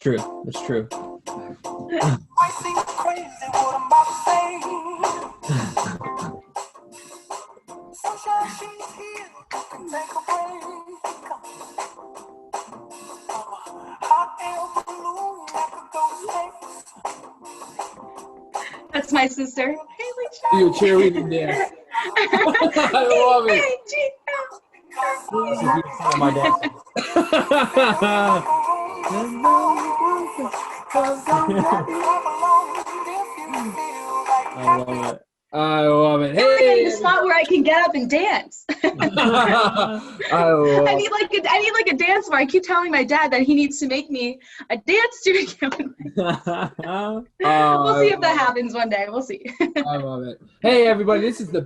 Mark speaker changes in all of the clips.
Speaker 1: True. That's true.
Speaker 2: I think crazy what I'm about to say. Sunshine, she's here. You can take a break. Hot air balloon like a ghost face.
Speaker 3: That's my sister. Haley.
Speaker 4: You're cheerleading there. I love it.
Speaker 1: My dad.
Speaker 4: I love it.
Speaker 3: Hey,
Speaker 4: Hey,
Speaker 3: the spot where I can get up and dance.
Speaker 4: I love
Speaker 3: I need like a dance where I keep telling my dad that he needs to make me a dance studio. We'll see if that happens one day. We'll see.
Speaker 4: I love it. Hey everybody, this is the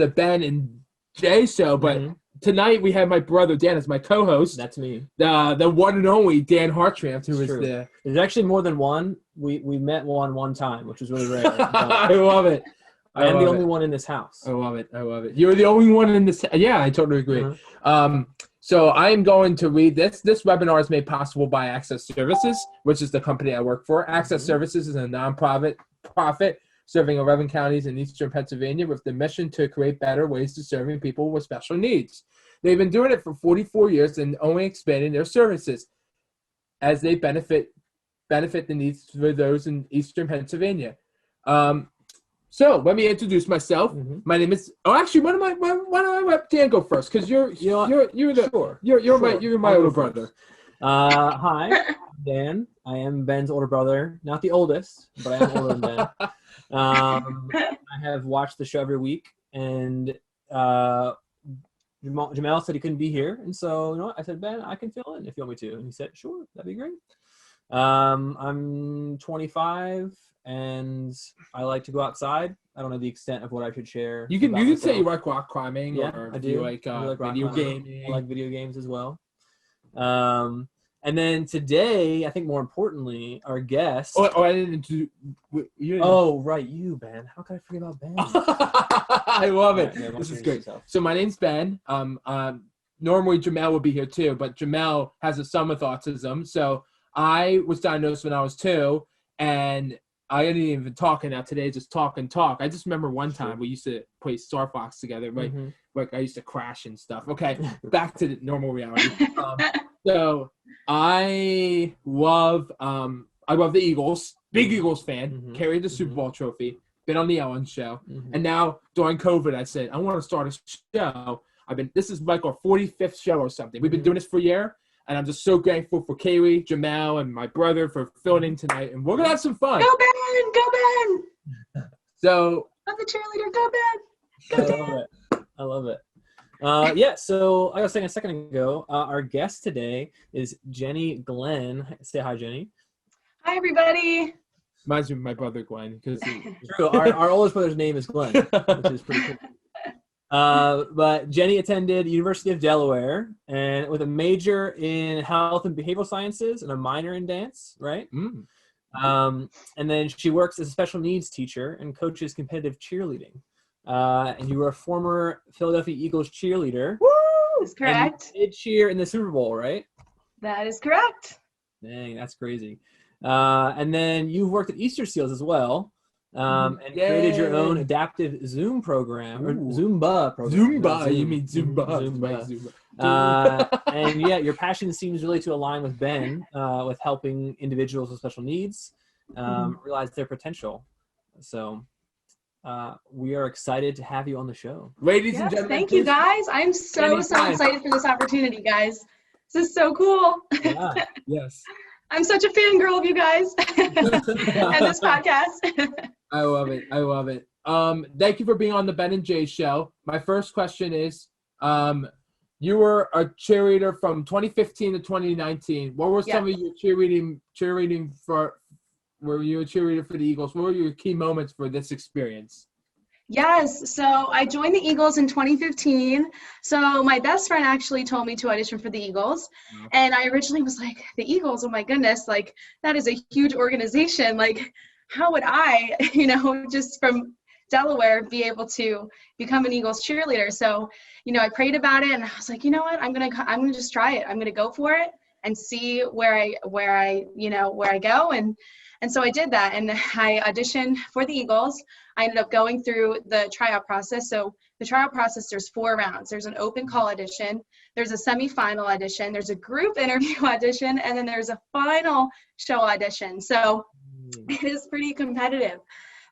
Speaker 4: Ben and Jay show, but tonight we have my brother Dan as my co-host.
Speaker 1: That's me.
Speaker 4: The one and only Dan Hartranft, who is
Speaker 1: True.
Speaker 4: the.
Speaker 1: There's actually more than one. We met one time, which was really rare.
Speaker 4: I love it.
Speaker 1: I am the only one in this house.
Speaker 4: I love it. You're the only one in this. Yeah, I totally agree. So I am going to read this. This webinar is made possible by Access Services, which is the company I work for. Access Services is a nonprofit serving 11 counties in eastern Pennsylvania with the mission to create better ways to serving people with special needs. They've been doing it for 44 years and only expanding their services as they benefit the needs for those in eastern Pennsylvania. So let me introduce myself. My name is. Oh, actually, why don't I let Dan go first? Because you're my older brother.
Speaker 1: Hi, Dan. I am Ben's older brother. Not the oldest, but I am older than Ben. I have watched the show every week, and Jamal said he couldn't be here, and so I said, Ben, I can fill in if you want me to, and he said, sure, that'd be great. I'm 25. And I like to go outside. I don't know the extent of what I should share.
Speaker 4: You can say you like rock climbing, or
Speaker 1: I do.
Speaker 4: You like video gaming.
Speaker 1: I like video games as well. And then today, I think more importantly, our guest.
Speaker 4: Oh, I didn't do.
Speaker 1: Oh, right, you, Ben. How could I forget about Ben?
Speaker 4: I love it.
Speaker 1: Yeah,
Speaker 4: this is great. So my name's Ben. Normally Jamel would be here too, but Jamel has a son with autism. So I was diagnosed when I was 2, and I didn't even talk, and now today just talk and talk. I just remember one time we used to play Star Fox together, right? Like I used to crash and stuff. Okay, back to the normal reality. So I love the Eagles, big Eagles fan. Carried the Super Bowl trophy, been on the Ellen show, and now during COVID, I said I want to start a show. This is like our 45th show or something. We've been doing this for a year. And I'm just so grateful for Kaylee, Jamal, and my brother for filling in tonight. And we're going to have some fun.
Speaker 3: Go Ben! Go Ben!
Speaker 4: So.
Speaker 3: I'm the cheerleader. Go Ben! Go Dan!
Speaker 1: I love it. Yeah, so like I was saying a second ago, our guest today is Jenny Glenn. Say hi, Jenny.
Speaker 3: Hi, everybody.
Speaker 4: Reminds me of my brother, Glenn.
Speaker 1: True. Our oldest brother's name is Glenn, which is pretty cool. But Jenny attended University of Delaware and with a major in health and behavioral sciences and a minor in dance, right? And then she works as a special needs teacher and coaches competitive cheerleading. And you were a former Philadelphia Eagles cheerleader.
Speaker 3: Woo! That's correct.
Speaker 1: And you did cheer in the Super Bowl, right?
Speaker 3: That is correct.
Speaker 1: Dang, that's crazy. And then you've worked at Easter Seals as well. And created your own adaptive Zoom program or Zumba program.
Speaker 4: Zumba, you mean Zumba.
Speaker 1: And yeah, your passion seems really to align with Ben, with helping individuals with special needs realize their potential. So we are excited to have you on the show.
Speaker 4: Ladies and gentlemen.
Speaker 3: Thank you guys. I'm so excited for this opportunity, guys. This is so cool.
Speaker 1: Yeah.
Speaker 4: Yes.
Speaker 3: I'm such a fangirl of you guys and this podcast.
Speaker 4: I love it. Thank you for being on the Ben and Jay show. My first question is, you were a cheerleader from 2015 to 2019. What were some of your cheerleading for? Were you a cheerleader for the Eagles? What were your key moments for this experience?
Speaker 3: Yes, so I joined the Eagles in 2015. So my best friend actually told me to audition for the Eagles. And I originally was like, the Eagles, oh my goodness, like that is a huge organization. Like how would I, just from Delaware be able to become an Eagles cheerleader? So, I prayed about it and I was like, you know what, I'm going to just try it. I'm going to go for it. and see where I go. And so I did that, and I auditioned for the Eagles. I ended up going through the tryout process. So the tryout process, there's 4 rounds. There's an open call audition, there's a semifinal audition, there's a group interview audition, and then there's a final show audition. So it is pretty competitive.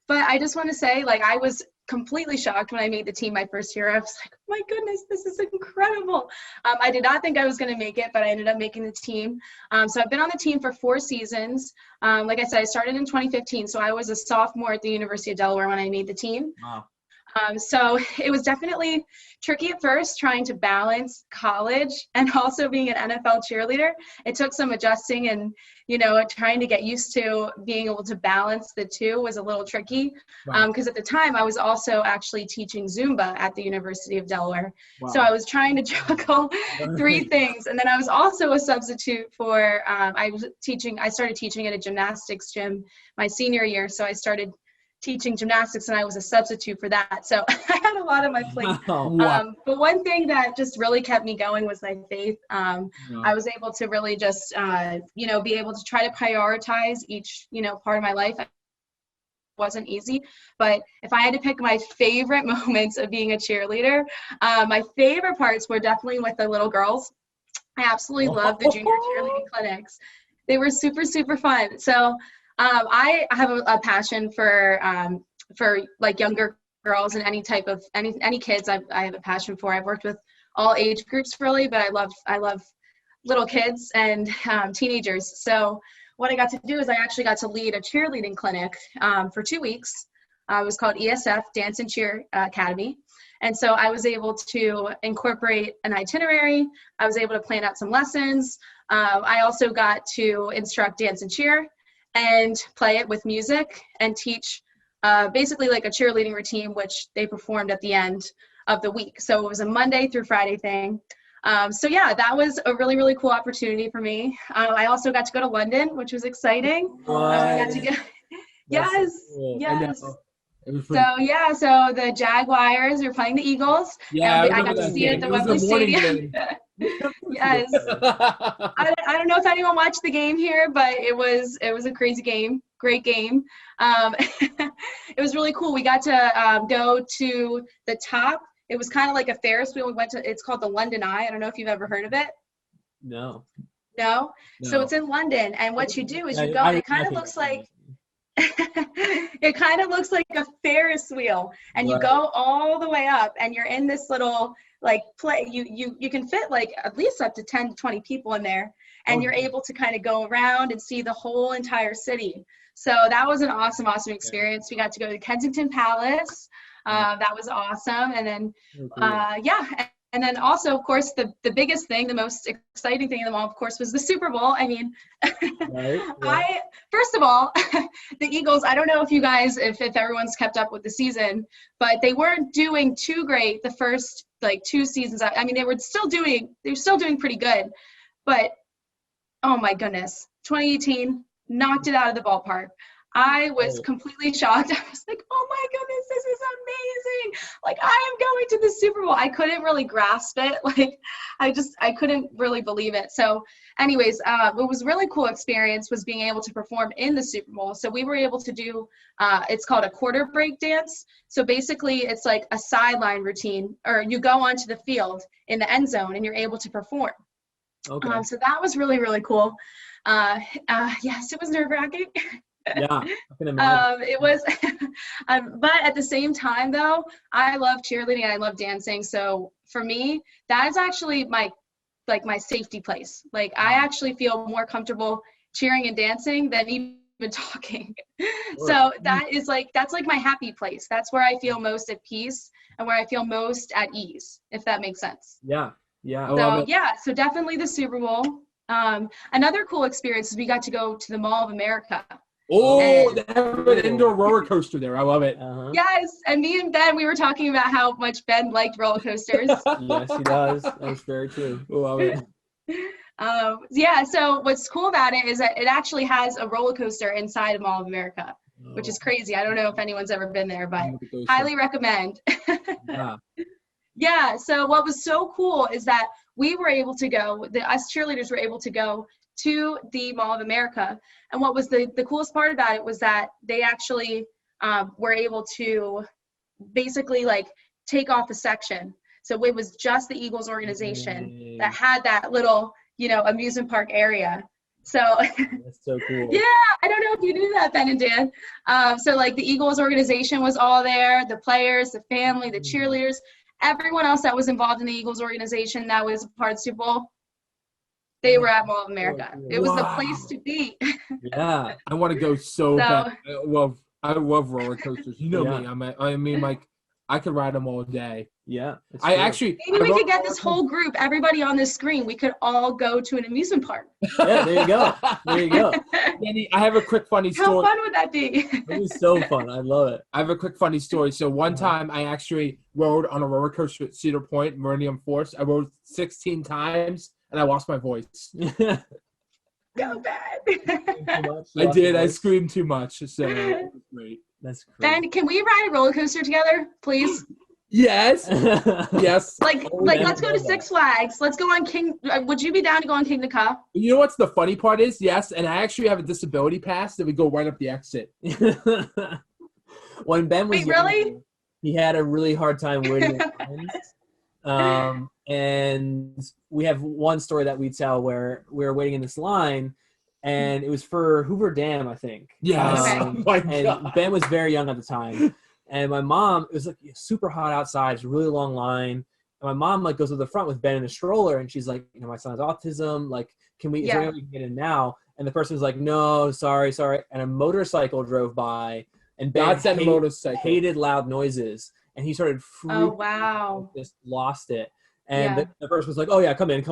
Speaker 3: But I just want to say, like, I was completely shocked when I made the team my first year. I was like, oh my goodness, this is incredible. I did not think I was going to make it, but I ended up making the team. So I've been on the team for 4 seasons. Like I said, I started in 2015, so I was a sophomore at the University of Delaware when I made the team.
Speaker 1: Wow.
Speaker 3: So it was definitely tricky at first, trying to balance college and also being an NFL cheerleader. It took some adjusting, and, trying to get used to being able to balance the two was a little tricky.
Speaker 1: Wow.
Speaker 3: Because at the time I was also actually teaching Zumba at the University of Delaware.
Speaker 1: Wow.
Speaker 3: So I was trying to juggle 3 things. And then I was also a substitute for, I started teaching at a gymnastics gym my senior year. So I started teaching gymnastics, and I was a substitute for that. So I had a lot on my plate.
Speaker 1: Wow.
Speaker 3: But one thing that just really kept me going was my faith. I was able to really just, be able to try to prioritize each, part of my life. It wasn't easy, but if I had to pick my favorite moments of being a cheerleader, my favorite parts were definitely with the little girls. I absolutely loved the junior cheerleading clinics. They were super, super fun. So I have a passion for like younger girls and any type of any kids. I have a passion for. I've worked with all age groups really, but I love little kids and teenagers. So what I got to do is I actually got to lead a cheerleading clinic for 2 weeks. It was called ESF, Dance and Cheer Academy. And so I was able to incorporate an itinerary. I was able to plan out some lessons. I also got to instruct dance and cheer and play it with music and teach basically like a cheerleading routine, which they performed at the end of the week. So it was a Monday through Friday thing. So yeah, that was a really, really cool opportunity for me. I also got to go to London, which was exciting. Got to go. Yes,
Speaker 1: cool.
Speaker 3: yes.
Speaker 1: It was
Speaker 3: So the Jaguars are playing the Eagles.
Speaker 1: Yeah,
Speaker 3: I got to see it at the Wembley Stadium. Yes. I don't know if anyone watched the game here, but it was a crazy game, great game. It was really cool. We got to go to the top. It was kind of like a Ferris wheel. It's called the London Eye. I don't know if you've ever heard of it.
Speaker 1: No.
Speaker 3: No? So it's in London, and what you do is you go, and it kind of looks like it kind of looks like a Ferris wheel, and you go all the way up, and you're in this little like play. You can fit like at least up to 10 to 20 people in there, and you're able to kind of go around and see the whole entire city. So that was an awesome experience. We got to go to Kensington Palace. That was awesome. And then and then also, of course, the biggest thing, the most exciting thing of them all, of course, was the Super Bowl. I mean, first of all, the Eagles, I don't know if you guys, if everyone's kept up with the season, but they weren't doing too great the first like 2 seasons. I mean, they were still doing pretty good, but oh my goodness, 2018 knocked it out of the ballpark. I was completely shocked. I was like, oh my goodness, this is amazing. Like, I am going to the Super Bowl. I couldn't really grasp it. Like, I couldn't really believe it. So anyways, what was a really cool experience was being able to perform in the Super Bowl. So we were able to do, it's called a quarter break dance. So basically it's like a sideline routine, or you go onto the field in the end zone and you're able to perform. Okay. So that was really, really cool. Yes, it was nerve-wracking.
Speaker 1: Yeah, I can imagine.
Speaker 3: It was, but at the same time though, I love cheerleading and I love dancing. So for me, that is actually my safety place. Like, I actually feel more comfortable cheering and dancing than even talking. So that's like my happy place. That's where I feel most at peace and where I feel most at ease, if that makes sense.
Speaker 1: Yeah.
Speaker 3: So definitely the Super Bowl. Another cool experience is we got to go to the Mall of America.
Speaker 4: Oh, they have an indoor roller coaster there. I love it.
Speaker 3: Yes, and me and Ben, we were talking about how much Ben liked roller coasters.
Speaker 1: Yes, he does. That's very true.
Speaker 4: Love it.
Speaker 3: So what's cool about it is that it actually has a roller coaster inside of Mall of America, which is crazy. I don't know if anyone's ever been there, but highly recommend. Yeah, so what was so cool is that we were able to go, us cheerleaders were able to go to the Mall of America. And what was the coolest part about it was that they actually were able to basically like take off a section. So it was just the Eagles organization that had that little, amusement park area. So
Speaker 1: That's so cool.
Speaker 3: yeah, I don't know if you knew that, Ben and Dan. So like the Eagles organization was all there, the players, the family, the cheerleaders, everyone else that was involved in the Eagles organization that was part of the Super Bowl, they were at Mall of America. It was the place to be.
Speaker 1: Yeah.
Speaker 4: I want to go so bad. I love roller coasters. You know me. I mean, like, I could ride them all day.
Speaker 1: Yeah.
Speaker 3: Maybe we could get this whole group, everybody on this screen, we could all go to an amusement park.
Speaker 1: Yeah, there you go. There you go.
Speaker 4: Danny, I have a quick funny story.
Speaker 3: How fun would that be?
Speaker 1: It was so fun. I love it.
Speaker 4: I have a quick funny story. So one time I actually rode on a roller coaster at Cedar Point, Meridian Force. I rode 16 times and I lost my voice.
Speaker 3: Go bad.
Speaker 4: I did. I screamed too much. So it was great.
Speaker 1: That's crazy.
Speaker 3: Ben, can we ride a roller coaster together, please?
Speaker 4: Yes. Yes.
Speaker 3: Like let's go to Six Flags. Let's go on King. Would you be down to go on King the Ka?
Speaker 4: You know what's the funny part is? Yes, and I actually have a disability pass that we go right up the exit.
Speaker 1: When Ben was
Speaker 3: really?
Speaker 1: young, he had a really hard time waiting in lines. And we have one story that we tell where we were waiting in this line, and it was for Hoover Dam, I think.
Speaker 4: Yes.
Speaker 3: Okay.
Speaker 4: Oh my
Speaker 1: And
Speaker 4: God.
Speaker 1: Ben was very young at the time. And my mom, it was like super hot outside. It's a really long line. And my mom like goes to the front with Ben in a stroller, and she's like, my son has autism. Like, is there any way we can get in now? And the person was like, no, sorry. And a motorcycle drove by, and Ben hated loud noises, and he started freaking
Speaker 3: Oh wow.
Speaker 1: just lost it. And the person was like, oh yeah, come on.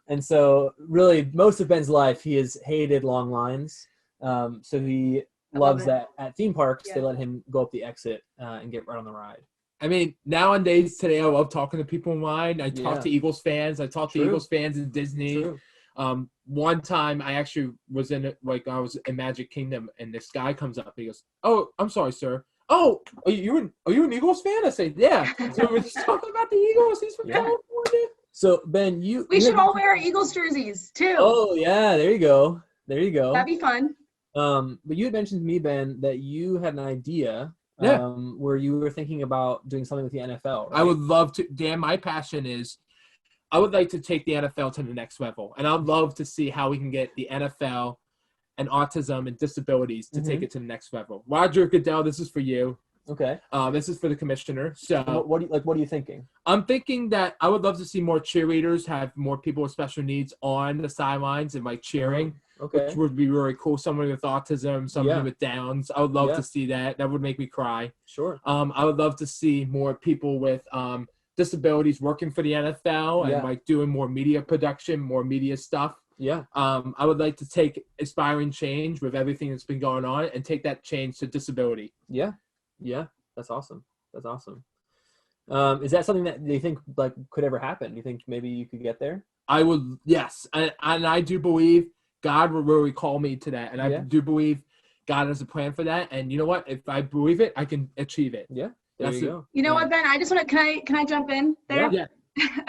Speaker 1: And so really most of Ben's life, he has hated long lines. So he loves that at theme parks, they let him go up the exit and get right on the ride.
Speaker 4: I mean, nowadays, today, I love talking to people in line. I talk to Eagles fans. I talk to Eagles fans in Disney. One time, I actually was I was in Magic Kingdom, and this guy comes up. He goes, "Oh, I'm sorry, sir. Oh, are you an Eagles fan?" I say, "Yeah." So we're just talking about the Eagles. He's from California.
Speaker 1: So Ben,
Speaker 3: we should all wear our Eagles jerseys too.
Speaker 1: Oh yeah, there you go.
Speaker 3: That'd be fun.
Speaker 1: But you had mentioned to me, Ben, that you had an idea where you were thinking about doing something with the NFL. Right?
Speaker 4: I would love to. Dan, my passion is I would like to take the NFL to the next level. And I'd love to see how we can get the NFL and autism and disabilities to take it to the next level. Roger Goodell, this is for you.
Speaker 1: Okay.
Speaker 4: This is for the commissioner. So
Speaker 1: what are you thinking?
Speaker 4: I'm thinking that I would love to see more cheerleaders, have more people with special needs on the sidelines and like cheering.
Speaker 1: Okay.
Speaker 4: Which would be really cool. Somebody with autism, somebody with Downs. I would love to see that. That would make me cry.
Speaker 1: Sure.
Speaker 4: I would love to see more people with disabilities working for the NFL and like doing more media production, more media stuff.
Speaker 1: Yeah.
Speaker 4: I would like to take aspiring change with everything that's been going on and take that change to disability.
Speaker 1: Yeah. Yeah. That's awesome. Is that something that you think like could ever happen? Do you think maybe you could get there?
Speaker 4: I would, yes. And I do believe God will really call me to that. And I do believe God has a plan for that. And you know what? If I believe it, I can achieve it.
Speaker 1: Yeah. There you go.
Speaker 3: You know what, Ben? I just want to, can I jump in there?
Speaker 4: Yeah.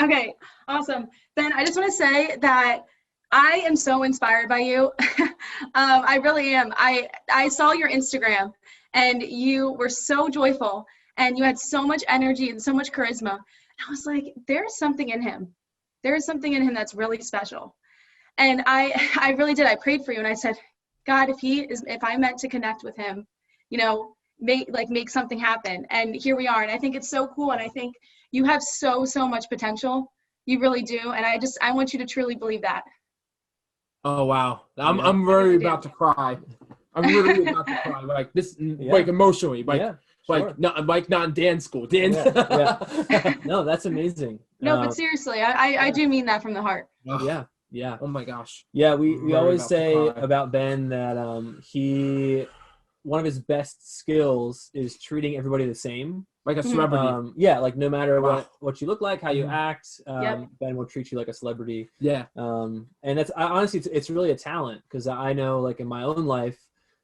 Speaker 3: Okay. Awesome. Ben, I just want to say that I am so inspired by you. I really am. I saw your Instagram and you were so joyful and you had so much energy and so much charisma. I was like, there's something in him. There's something in him that's really special. And I really did. I prayed for you and I said, God, if I'm meant to connect with him, make something happen. And here we are. And I think it's so cool. And I think you have so much potential. You really do. And I want you to truly believe that.
Speaker 4: Oh, wow. I'm really about to cry. I'm really about to cry. Like this, like emotionally, not in dance school.
Speaker 1: No, that's amazing.
Speaker 3: No, but seriously, I do mean that from the heart.
Speaker 1: Yeah.
Speaker 4: Oh my gosh.
Speaker 1: Yeah, we always say about Ben that one of his best skills is treating everybody the same.
Speaker 4: Like a celebrity.
Speaker 1: Like no matter what you look like, how you act, Ben will treat you like a celebrity.
Speaker 4: Yeah.
Speaker 1: And that's honestly, it's really a talent because I know like in my own life,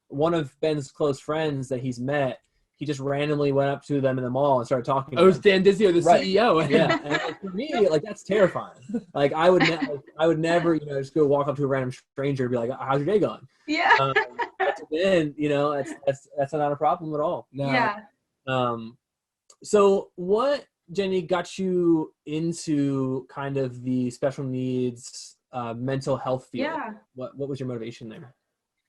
Speaker 1: one of Ben's close friends that he's met, he just randomly went up to them in the mall and started talking.
Speaker 4: Oh, it was Dan Dizzio, the
Speaker 1: Right.
Speaker 4: CEO.
Speaker 1: Yeah, and like, for me, like that's terrifying. Like I would never, just go walk up to a random stranger and be like, "How's your day going?"
Speaker 3: Yeah.
Speaker 1: But then, that's not a problem at all.
Speaker 4: No.
Speaker 3: Yeah.
Speaker 1: So what, Jenny, got you into kind of the special needs mental health field?
Speaker 3: Yeah.
Speaker 1: What was your motivation there?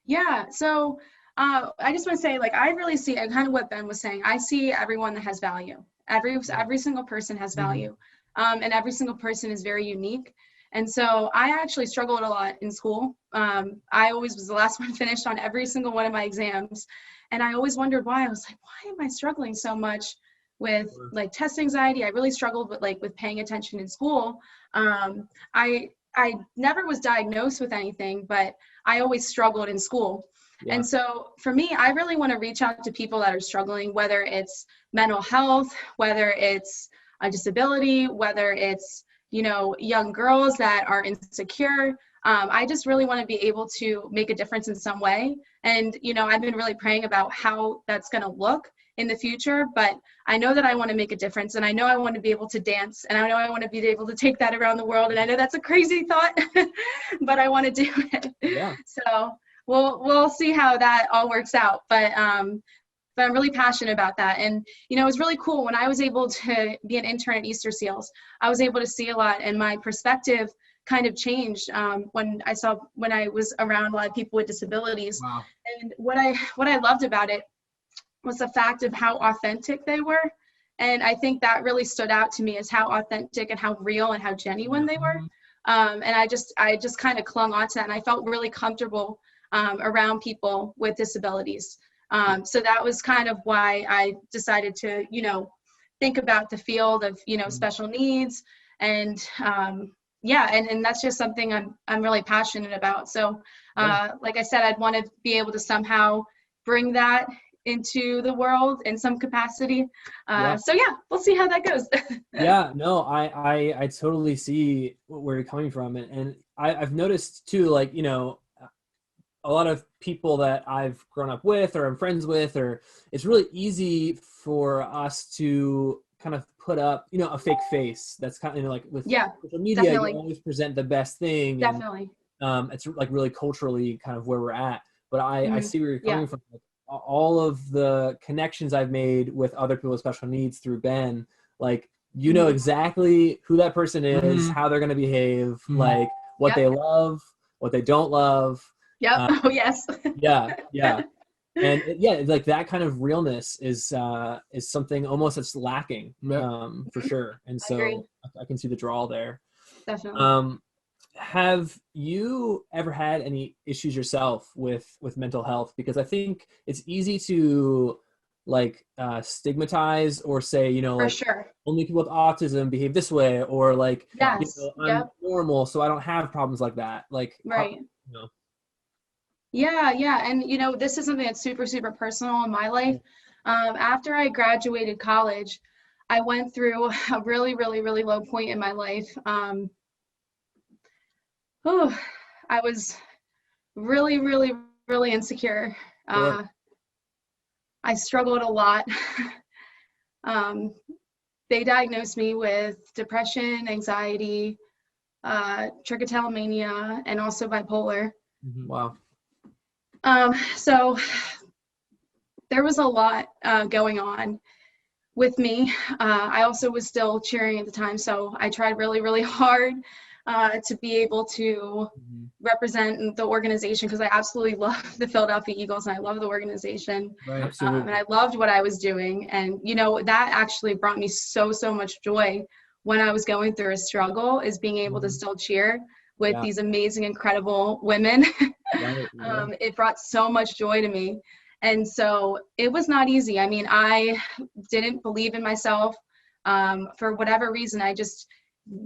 Speaker 3: Yeah. So I just want to say, like, I really see kind of what Ben was saying. I see everyone that has value. Every single person has value. And every single person is very unique. And so I actually struggled a lot in school. I always was the last one finished on every single one of my exams. And I always wondered why. I was like, why am I struggling so much with like test anxiety? I really struggled with paying attention in school. I never was diagnosed with anything, but I always struggled in school.
Speaker 1: Yeah.
Speaker 3: And so for me, I really want to reach out to people that are struggling, whether it's mental health, whether it's a disability, whether it's, young girls that are insecure. I just really want to be able to make a difference in some way. And, I've been really praying about how that's going to look in the future, but I know that I want to make a difference, and I know I want to be able to dance, and I know I want to be able to take that around the world. And I know that's a crazy thought, but I want to do it.
Speaker 1: Yeah.
Speaker 3: So we'll see how that all works out. But I'm really passionate about that. And, it was really cool when I was able to be an intern at Easter Seals. I was able to see a lot, and my perspective kind of changed when I was around a lot of people with disabilities.
Speaker 4: Wow.
Speaker 3: And what I loved about it was the fact of how authentic they were. And I think that really stood out to me, as how authentic and how real and how genuine they were. And I just kind of clung on to that, and I felt really comfortable around people with disabilities. So that was kind of why I decided to, think about the field of, special needs. And and that's just something I'm really passionate about. So like I said, I'd want to be able to somehow bring that into the world in some capacity. So we'll see how that goes.
Speaker 1: Yeah, no, I totally see where you're coming from. And I've noticed too, like, a lot of people that I've grown up with or I'm friends with, or it's really easy for us to kind of put up, a fake face. That's kind of like with social media,
Speaker 3: definitely.
Speaker 1: you always present the best thing.
Speaker 3: Definitely.
Speaker 1: And, it's like really culturally kind of where we're at. But I see where you're coming from. Like, all of the connections I've made with other people with special needs through Ben, like, know exactly who that person is, how they're going to behave, like what they love, what they don't love.
Speaker 3: Yep. Oh, yes.
Speaker 1: Yeah. And like that kind of realness is something almost that's lacking, for sure. And so I can see the draw there.
Speaker 3: Definitely.
Speaker 1: Have you ever had any issues yourself with mental health? Because I think it's easy to like stigmatize or say,
Speaker 3: For
Speaker 1: like
Speaker 3: sure.
Speaker 1: only people with autism behave this way, or like,
Speaker 3: Yes.
Speaker 1: I'm normal, so I don't have problems like that. Like,
Speaker 3: Right. Yeah. And, this is something that's super, super personal in my life. After I graduated college, I went through a really, really, really low point in my life. I was really, really, really insecure.
Speaker 1: Sure.
Speaker 3: I struggled a lot. They diagnosed me with depression, anxiety, trichotillomania, and also bipolar.
Speaker 1: Wow.
Speaker 3: So there was a lot going on with me. I also was still cheering at the time, so I tried really, really hard to be able to represent the organization, because I absolutely love the Philadelphia Eagles and I love the organization.
Speaker 1: Right.
Speaker 3: And I loved what I was doing. And, that actually brought me so much joy when I was going through a struggle, is being able to still cheer with these amazing, incredible women.
Speaker 1: Right.
Speaker 3: It brought so much joy to me. And so it was not easy. I mean, I didn't believe in myself. For whatever reason, I just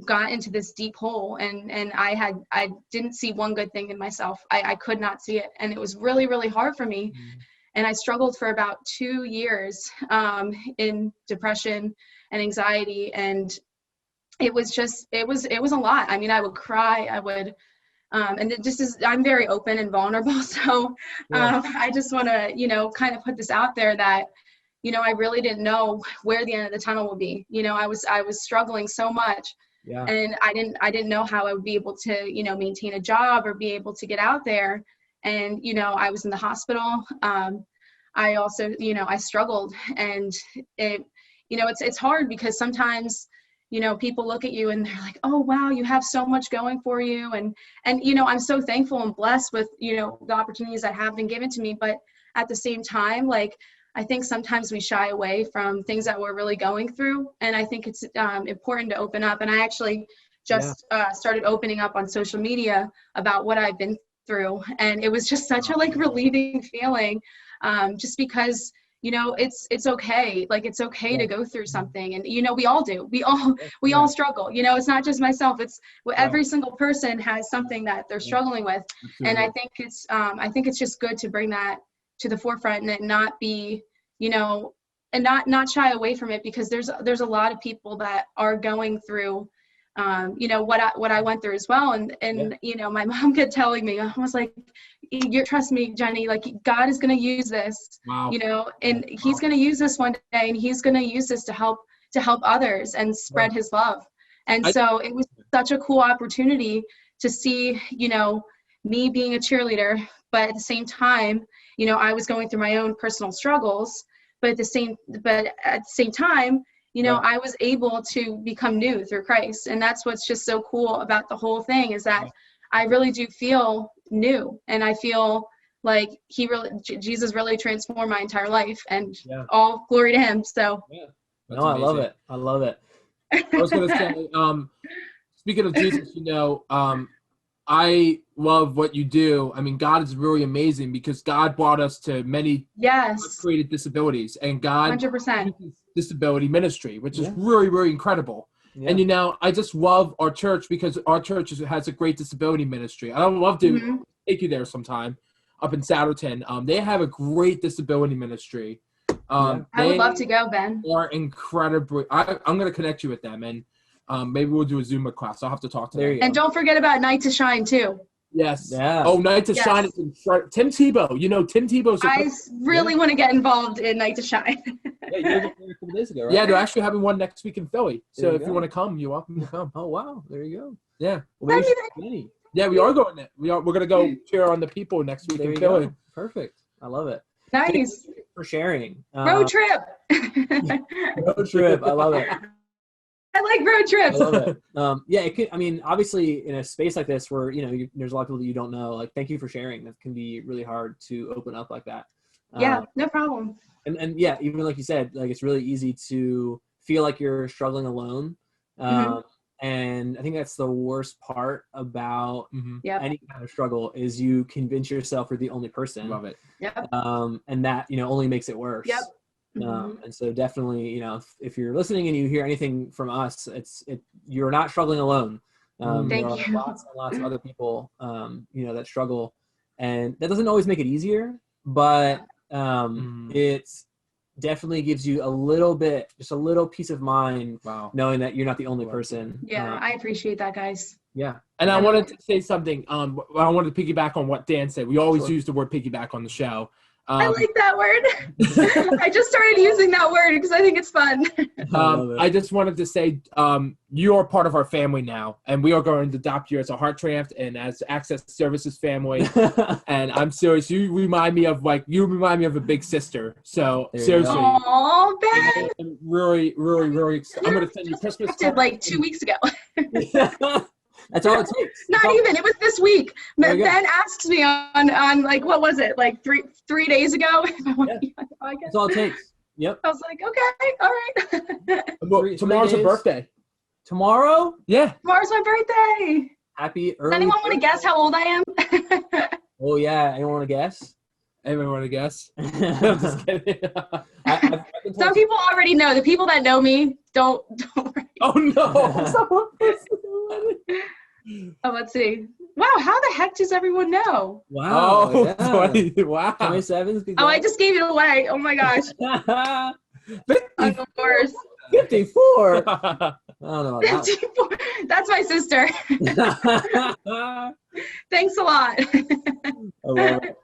Speaker 3: got into this deep hole, and I didn't see one good thing in myself. I could not see it. And it was really, really hard for me. And I struggled for about 2 years in depression and anxiety. And it was a lot. I mean, I would cry, I would, and it just is, I'm very open and vulnerable. So I just want to, kind of put this out there that, I really didn't know where the end of the tunnel would be. I was struggling so much.
Speaker 1: Yeah.
Speaker 3: And I didn't know how I would be able to, maintain a job or be able to get out there. And, I was in the hospital. I also, I struggled, and it's hard because sometimes, people look at you and they're like, oh, wow, you have so much going for you. And, I'm so thankful and blessed with, the opportunities that have been given to me. But at the same time, like, I think sometimes we shy away from things that we're really going through. And I think it's important to open up. And I actually just started opening up on social media about what I've been through. And it was just such a relieving feeling, just because, it's okay. Like, it's okay to go through something. And, we all do. We all struggle. It's not just myself. It's every single person has something that they're struggling with.
Speaker 1: Absolutely.
Speaker 3: And I think it's just good to bring that to the forefront and not be, and not shy away from it, because there's a lot of people that are going through, what I went through as well. And my mom kept telling me, I was like, trust me, Jenny, like, God is going to use this,
Speaker 4: Wow.
Speaker 3: And he's going to use this one day, and he's going to use this to help others and spread his love. And so it was such a cool opportunity to see, me being a cheerleader, but at the same time, I was going through my own personal struggles, but at the same time, I was able to become new through Christ. And that's what's just so cool about the whole thing, is that I really do feel new, and I feel like Jesus really transformed my entire life, and all glory to him. So
Speaker 1: no, I love it. I love it.
Speaker 4: I was going to say, speaking of Jesus, I love what you do. I mean, God is really amazing, because God brought us to many created disabilities, and God
Speaker 3: 100%.
Speaker 4: uses disability ministry, which is really, really incredible. Yeah. And I just love our church, because our church has a great disability ministry. I would love to take you there sometime, up in Souderton. They have a great disability ministry.
Speaker 3: I would love to go, Ben.
Speaker 4: Are incredible. I'm going to connect you with them, and maybe we'll do a Zumba class. I'll have to talk to them.
Speaker 3: And don't forget about Night to Shine too.
Speaker 4: Yes.
Speaker 1: Yeah.
Speaker 4: Oh, Night to Shine. Tim Tebow. Tim Tebow's.
Speaker 3: I really want to get involved in Night to Shine.
Speaker 1: Yeah, you were there a couple days ago, right?
Speaker 4: Yeah, they're actually having one next week in Philly. So if you want to come, you're welcome to come.
Speaker 1: Oh wow, there you go.
Speaker 4: Yeah.
Speaker 1: Well,
Speaker 4: yeah, we are going there. We're gonna go cheer on the people next week in Philly.
Speaker 1: Perfect. I love it.
Speaker 3: Nice.
Speaker 1: Thank you for sharing.
Speaker 3: Road trip.
Speaker 1: Road trip. I love it.
Speaker 3: I like road trips.
Speaker 1: I love it. It could. I mean, obviously, in a space like this where there's a lot of people that you don't know. Like, thank you for sharing. That can be really hard to open up like that.
Speaker 3: Yeah, no problem.
Speaker 1: And yeah, even like you said, like, it's really easy to feel like you're struggling alone. And I think that's the worst part about any kind of struggle, is you convince yourself you're the only person.
Speaker 4: Love it.
Speaker 3: Yep.
Speaker 1: And that only makes it worse.
Speaker 3: Yep.
Speaker 1: And so definitely, if you're listening and you hear anything from us, you're not struggling alone.
Speaker 3: Thank
Speaker 1: there are
Speaker 3: you.
Speaker 1: lots and lots of other people, that struggle, and that doesn't always make it easier, but it definitely gives you just a little peace of mind, knowing that you're not the only person.
Speaker 3: Yeah, I appreciate that, guys.
Speaker 1: Yeah.
Speaker 4: And I wanted to say something. I wanted to piggyback on what Dan said. We always use the word piggyback on the show.
Speaker 3: I like that word. I just started using that word because I think it's fun.
Speaker 4: I just wanted to say you are part of our family now, and we are going to adopt you as a Heart Triumph and as Access Services family. And I'm serious. You remind me of a big sister. So seriously.
Speaker 3: Aww, Ben.
Speaker 4: I'm really, really, really excited. I'm going to send you Christmas cards.
Speaker 3: Like 2 weeks ago.
Speaker 1: That's all it takes.
Speaker 3: It was this week. Ben asks me on like, what was it? Like three days ago? If I want to be on the podcast.
Speaker 1: That's all it takes. Yep.
Speaker 3: I was like, okay, all right.
Speaker 4: Tomorrow's your birthday.
Speaker 1: Tomorrow?
Speaker 4: Yeah.
Speaker 3: Tomorrow's my birthday.
Speaker 1: Happy early.
Speaker 3: Does anyone want to guess how old I am?
Speaker 1: Oh yeah, anyone want to guess?
Speaker 4: Anyone want to guess? I'm just kidding.
Speaker 3: Some people already know. The people that know me don't.
Speaker 4: Oh no!
Speaker 3: Oh, let's see. Wow, how the heck does everyone know?
Speaker 1: Wow.
Speaker 4: Oh, yeah. Wow.
Speaker 1: 27.
Speaker 3: Oh, I just gave it away. Oh my gosh. I'm the worst.
Speaker 1: 54. I don't know about
Speaker 3: 54. That's my sister.
Speaker 1: that.
Speaker 3: Thanks a lot.
Speaker 1: I love it.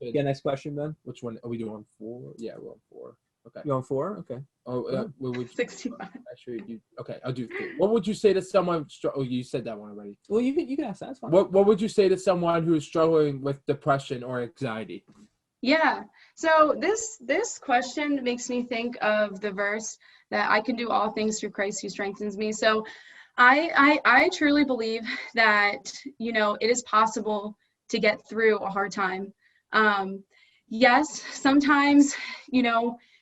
Speaker 1: Yeah, next question, Ben.
Speaker 4: Which one are we doing? 4? Yeah, we're on 4. Okay.
Speaker 1: You on 4? Okay.
Speaker 4: Oh, what would
Speaker 3: 65.
Speaker 4: actually you? Okay, I'll do 3. What would you say to someone? Oh, you said that one already.
Speaker 1: Well, you can ask that. That's fine.
Speaker 4: What would you say to someone who is struggling with depression or anxiety?
Speaker 3: Yeah. So this question makes me think of the verse that I can do all things through Christ who strengthens me. So I truly believe that, it is possible to get through a hard time. Yes, sometimes,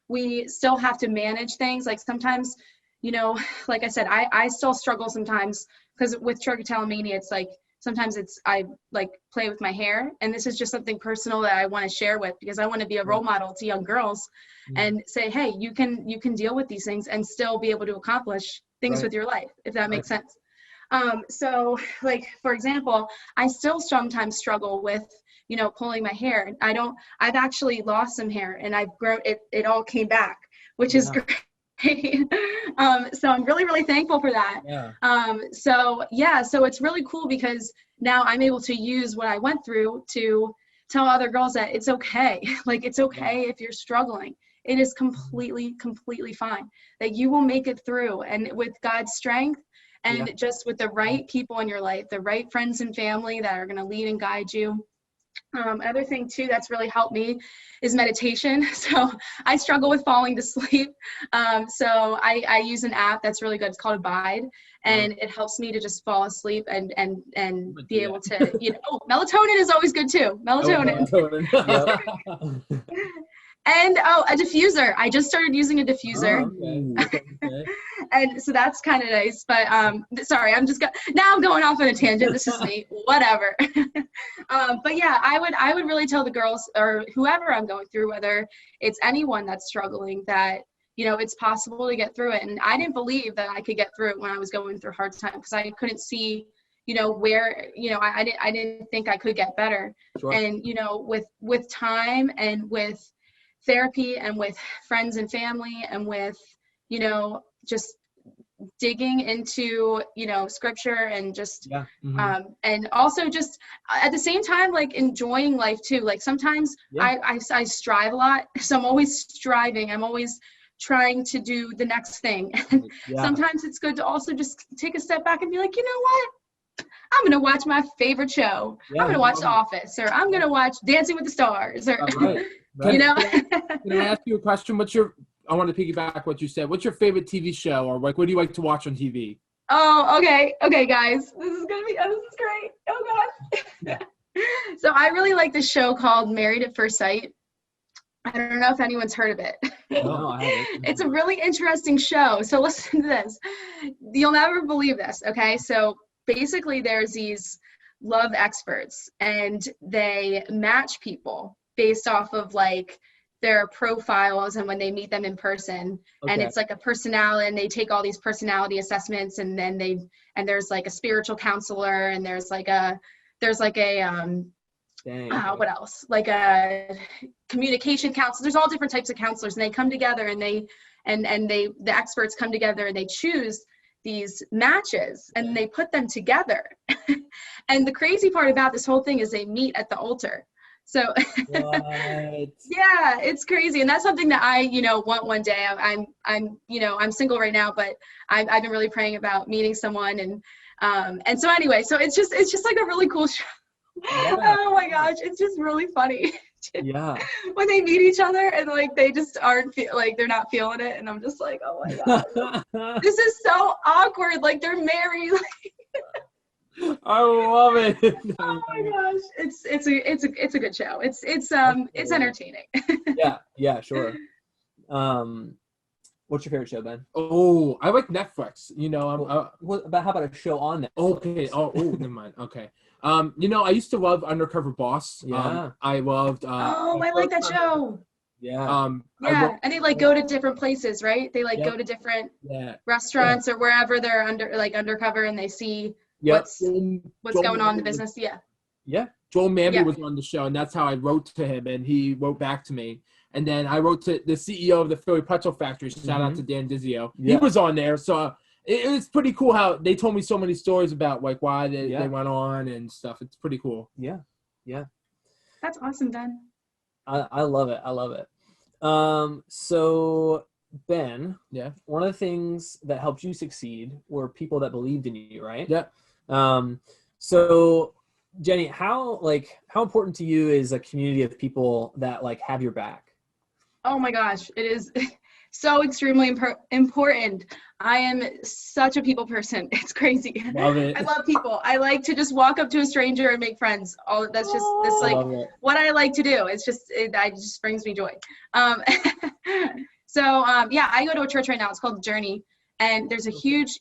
Speaker 3: we still have to manage things. Like sometimes, like I said, I still struggle sometimes because with trichotillomania, it's like, sometimes I like play with my hair, and this is just something personal that I want to share with, because I want to be a role model to young girls and say, hey, you can deal with these things and still be able to accomplish things with your life, if that makes sense. So like, for example, I still sometimes struggle with, pulling my hair. I've actually lost some hair, and I've grown, it all came back, which is great. So I'm really, really thankful for that. So it's really cool, because now I'm able to use what I went through to tell other girls that it's okay. Like, it's okay if you're struggling. It is completely fine, that you will make it through, and with God's strength and just with the right people in your life, the right friends and family that are going to lead and guide you. Another thing too that's really helped me is meditation. So I struggle with falling to sleep. So I use an app that's really good. It's called Abide, and it helps me to just fall asleep and be able to, melatonin is always good too. Melatonin. And a diffuser. I just started using a diffuser.
Speaker 1: Okay.
Speaker 3: And so that's kind of nice. But sorry, I'm going off on a tangent. This is me. Whatever. But yeah, I would really tell the girls, or whoever I'm going through, whether it's anyone that's struggling, that it's possible to get through it. And I didn't believe that I could get through it when I was going through hard time, because I couldn't see where, I didn't think I could get better. Sure. And with time and with therapy and with friends and family and with just digging into scripture and just and also just at the same time, like, enjoying life too. Like sometimes I strive a lot, so I'm always striving, I'm always trying to do the next thing. And sometimes it's good to also just take a step back and be like, you know what, I'm gonna watch my favorite show. I'm gonna watch The Office, or I'm gonna watch Dancing with the Stars, or
Speaker 4: Can I ask you a question? I want to piggyback what you said. What's your favorite TV show, or like, what do you like to watch on TV?
Speaker 3: Oh, okay, guys. This is great. Oh God. So I really like this show called Married at First Sight. I don't know if anyone's heard of it.
Speaker 1: No, I haven't.
Speaker 3: It's a really interesting show. So listen to this. You'll never believe this. Okay, so basically there's these love experts, and they match people based off of like their profiles and when they meet them in person. And it's like a personality, and they take all these personality assessments, and then there's like a spiritual counselor, and there's like a what else? Like a communication counselor. There's all different types of counselors, and they come together, and the experts come together, and they choose these matches, and they put them together. And the crazy part about this whole thing is they meet at the altar. So yeah, it's crazy. And that's something that I, want one day. I'm single right now, but I've been really praying about meeting someone. And so anyway, so it's just like a really cool show. Oh my gosh, it's just really funny. When they meet each other, and like they just aren't like they're not feeling it, and I'm just like, oh my god, this is so awkward. Like they're married.
Speaker 1: I love it.
Speaker 3: Oh my gosh, it's a good show. It's entertaining.
Speaker 1: Yeah, sure. What's your favorite show, Ben?
Speaker 4: Oh, I like Netflix.
Speaker 1: How about a show on Netflix?
Speaker 4: Okay. Oh, never mind. Okay. I used to love Undercover Boss. I loved.
Speaker 3: I like that show.
Speaker 1: Yeah.
Speaker 3: And they like go to different places, right? They like go to different restaurants or wherever they're undercover, and they see what's going on in the business. Yeah.
Speaker 4: Joel Manby was on the show, and that's how I wrote to him, and he wrote back to me. And then I wrote to the CEO of the Philly Pretzel Factory. Shout out to Dan Dizio. He was on there, so it was pretty cool how they told me so many stories about like why they went on and stuff. It's pretty cool.
Speaker 1: Yeah. Yeah.
Speaker 3: That's awesome, Ben.
Speaker 1: I love it. I love it. So Ben,
Speaker 4: Yeah.
Speaker 1: one of the things that helped you succeed were people that believed in you, right?
Speaker 4: Yeah.
Speaker 1: So Jenny, how important to you is a community of people that like have your back?
Speaker 3: Oh my gosh, it is so extremely important. I am such a people person. It's crazy.
Speaker 4: Love it.
Speaker 3: I love people. I like to just walk up to a stranger and make friends. That's like
Speaker 1: love it.
Speaker 3: what I like to do. It just brings me joy. Yeah, I go to a church right now. It's called Journey, and there's a huge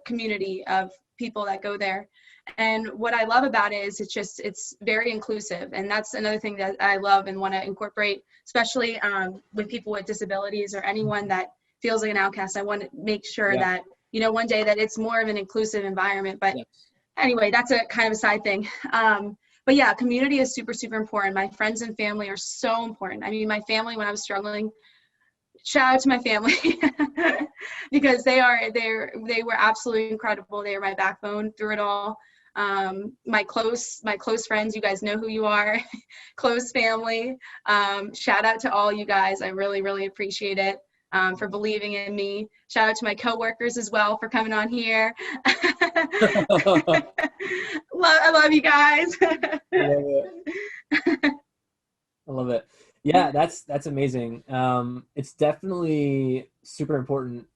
Speaker 3: community of people that go there. And what I love about it is it's very inclusive. And that's another thing that I love and want to incorporate, especially with people with disabilities or anyone that feels like an outcast. I want to make sure that, one day that it's more of an inclusive environment. But anyway, that's a kind of a side thing. But yeah, community is super, super important. My friends and family are so important. I mean, my family, when I was struggling, shout out to my family because they were absolutely incredible. They were my backbone through it all. My close friends, you guys know who you are, close family. Shout out to all you guys. I really, really appreciate it, for believing in me. Shout out to my coworkers as well for coming on here. I love you guys.
Speaker 1: I love it. Yeah, that's amazing. It's definitely super important.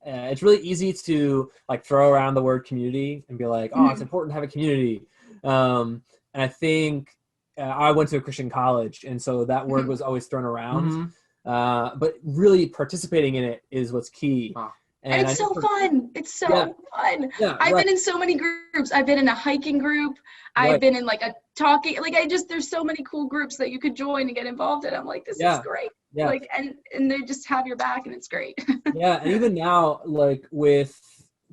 Speaker 1: It's really easy to like throw around the word community and be like, oh, it's important to have a community. And I think I went to a Christian college, and so that word was always thrown around. But really participating in it is what's key.
Speaker 4: Wow.
Speaker 3: And it's so fun. It's so fun.
Speaker 1: Yeah,
Speaker 3: I've been in so many groups. I've been in a hiking group. I've been in like a talking, there's so many cool groups that you could join and get involved in. I'm like, this is great.
Speaker 1: Yeah.
Speaker 3: Like, and they just have your back, and it's great.
Speaker 1: Yeah. And even now, like with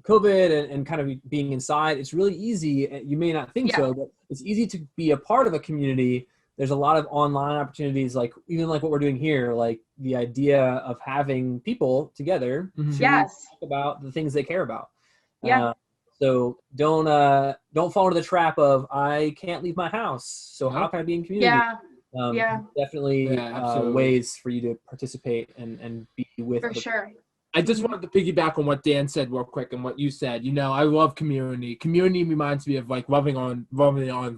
Speaker 1: COVID and kind of being inside, it's really easy. You may not think so, but it's easy to be a part of a community. There's a lot of online opportunities, like even like what we're doing here, like the idea of having people together to talk about the things they care about. So don't fall into the trap of I can't leave my house. So how can I be in community? Definitely ways for you to participate and be with.
Speaker 3: For sure.
Speaker 4: I just wanted to piggyback on what Dan said real quick and what you said. I love community. Community reminds me of like loving on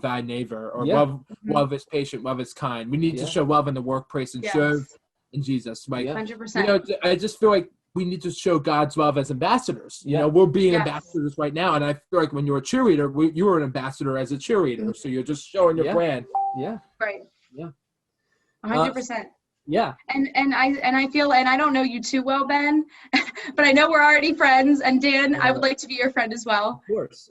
Speaker 4: thy neighbor, or love is patient, love is kind. We need to show love in the workplace and serve in Jesus. Like
Speaker 3: 100%.
Speaker 4: I just feel like we need to show God's love as ambassadors. We're being ambassadors right now, and I feel like when you're a cheerleader, you were an ambassador as a cheerleader. So you're just showing your brand.
Speaker 1: Yeah.
Speaker 3: Right.
Speaker 1: Yeah.
Speaker 3: 100%.
Speaker 1: Yeah.
Speaker 3: And I feel, and I don't know you too well, Ben, but I know we're already friends. And Dan, I would like to be your friend as well.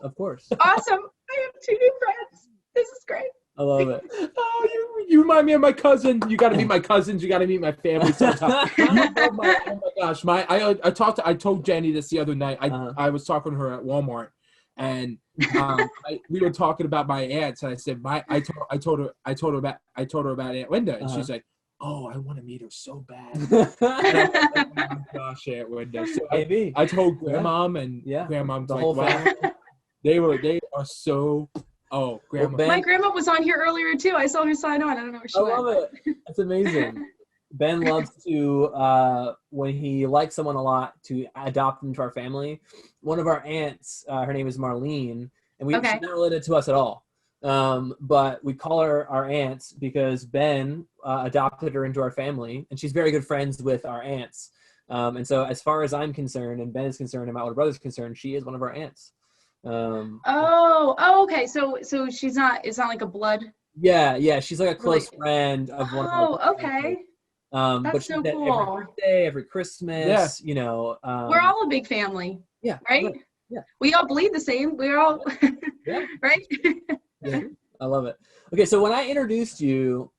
Speaker 1: Of course.
Speaker 3: Awesome. I have 2 new friends. This is great.
Speaker 1: I love it.
Speaker 4: Oh, you remind me of my cousin. You got to meet my cousins. You got to meet my family sometime. Oh my gosh. I told Jenny this the other night. I was talking to her at Walmart, and we were talking about my aunts, and I said I told her about Aunt Linda, and she's like, oh, I want to meet her so bad. Like, oh my gosh, Aunt Linda. So I told Grandmom and Grandmom's
Speaker 1: the
Speaker 4: like,
Speaker 1: whole
Speaker 4: wow.
Speaker 1: family.
Speaker 4: They are so. Oh, Grandma.
Speaker 1: Well,
Speaker 3: my grandma was on here earlier too. I saw her sign on. I don't know where she went.
Speaker 1: I love it. That's amazing. Ben loves to, when he likes someone a lot, to adopt them to our family. One of our aunts, her name is Marlene, and she's not related to us at all. But we call her our aunts because Ben adopted her into our family, and she's very good friends with our aunts. And so as far as I'm concerned, and Ben is concerned, and my older brother's concerned, she is one of our aunts.
Speaker 3: Okay. So it's not like a blood.
Speaker 1: Yeah. She's like a close friend of one of our
Speaker 3: okay.
Speaker 1: But
Speaker 3: That's so cool.
Speaker 1: Every birthday, every Christmas,
Speaker 3: we're all a big family.
Speaker 1: Yeah.
Speaker 3: Right?
Speaker 1: Yeah.
Speaker 3: We all bleed the same. We're all right?
Speaker 1: Yeah. I love it. Okay, so when I introduced you,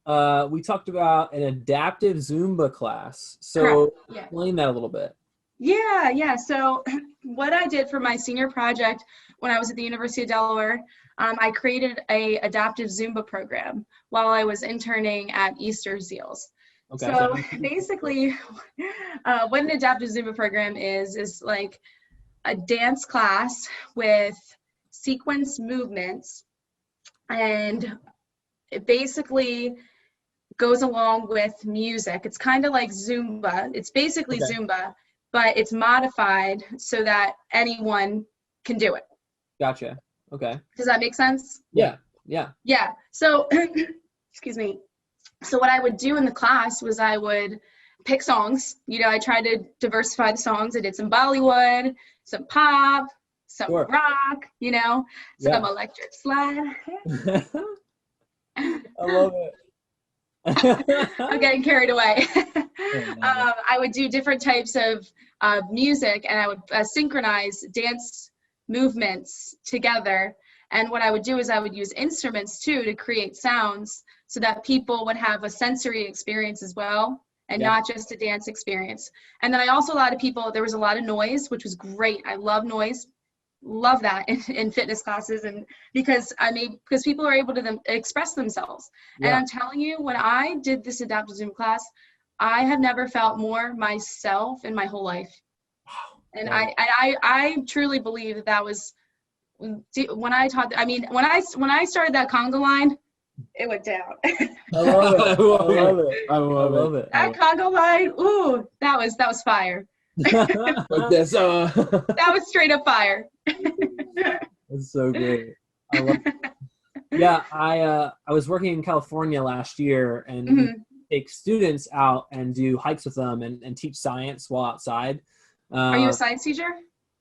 Speaker 1: we talked about an adaptive Zumba class. So explain that a little bit.
Speaker 3: Yeah. So what I did for my senior project when I was at the University of Delaware, I created a adaptive Zumba program while I was interning at Easter Seals. Okay. So basically, what an adaptive Zumba program is like a dance class with sequence movements, and it basically goes along with music. It's kind of like Zumba. It's basically
Speaker 1: Okay.
Speaker 3: Zumba, but it's modified so that anyone can do it.
Speaker 1: Gotcha. Okay.
Speaker 3: Does that make sense?
Speaker 1: Yeah. Yeah.
Speaker 3: Yeah. So, excuse me. So what I would do in the class was I would pick songs. You know, I tried to diversify the songs. I did some Bollywood, some pop, some
Speaker 1: Sure.
Speaker 3: rock, you know, some electric slide.
Speaker 1: I love it.
Speaker 3: I'm getting carried away.
Speaker 1: Yeah.
Speaker 3: I would do different types of music, and I would synchronize dance movements together. And what I would do is I would use instruments too to create sounds so that people would have a sensory experience as well, and not just a dance experience. And then I also, there was a lot of noise, which was great. I love noise. Love that in fitness classes, and because people are able to express themselves. And I'm telling you, when I did this adaptive Zoom class, I have never felt more myself in my whole life. Wow. And I truly believe that was when I taught. I mean, when I started that conga line, it went down.
Speaker 1: I love it. I love it.
Speaker 3: That conga line, ooh, that was fire.
Speaker 4: Like this,
Speaker 3: that was straight up fire.
Speaker 1: That's so great. I love it. Yeah, I was working in California last year, and we take students out and do hikes with them and teach science while outside.
Speaker 3: Are you a science teacher?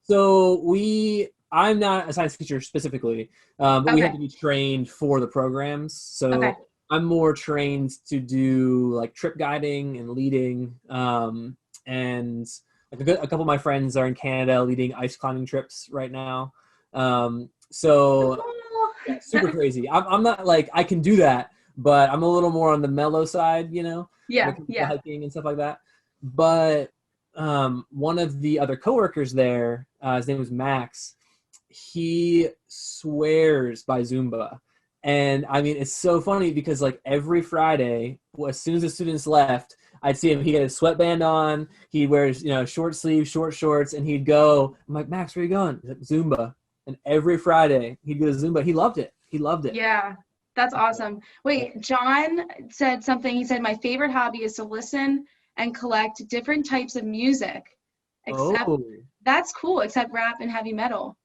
Speaker 1: So I'm not a science teacher specifically, but we have to be trained for the programs. So I'm more trained to do like trip guiding and leading, and like a couple of my friends are in Canada leading ice climbing trips right now. So super crazy. I'm not like, I can do that, but I'm a little more on the mellow side, you know?
Speaker 3: Yeah.
Speaker 1: Hiking and stuff like that. But one of the other coworkers there, his name was Max. He swears by Zumba. And I mean, it's so funny because like every Friday, as soon as the students left, I'd see him. He had a sweatband on. He wears, short sleeves, short shorts, and he'd go. I'm like, Max, where are you going? He's like, Zumba. And every Friday he'd go to Zumba. He loved it.
Speaker 3: Yeah, that's awesome. Wait, John said something. He said, my favorite hobby is to listen and collect different types of music. That's cool, except rap and heavy metal.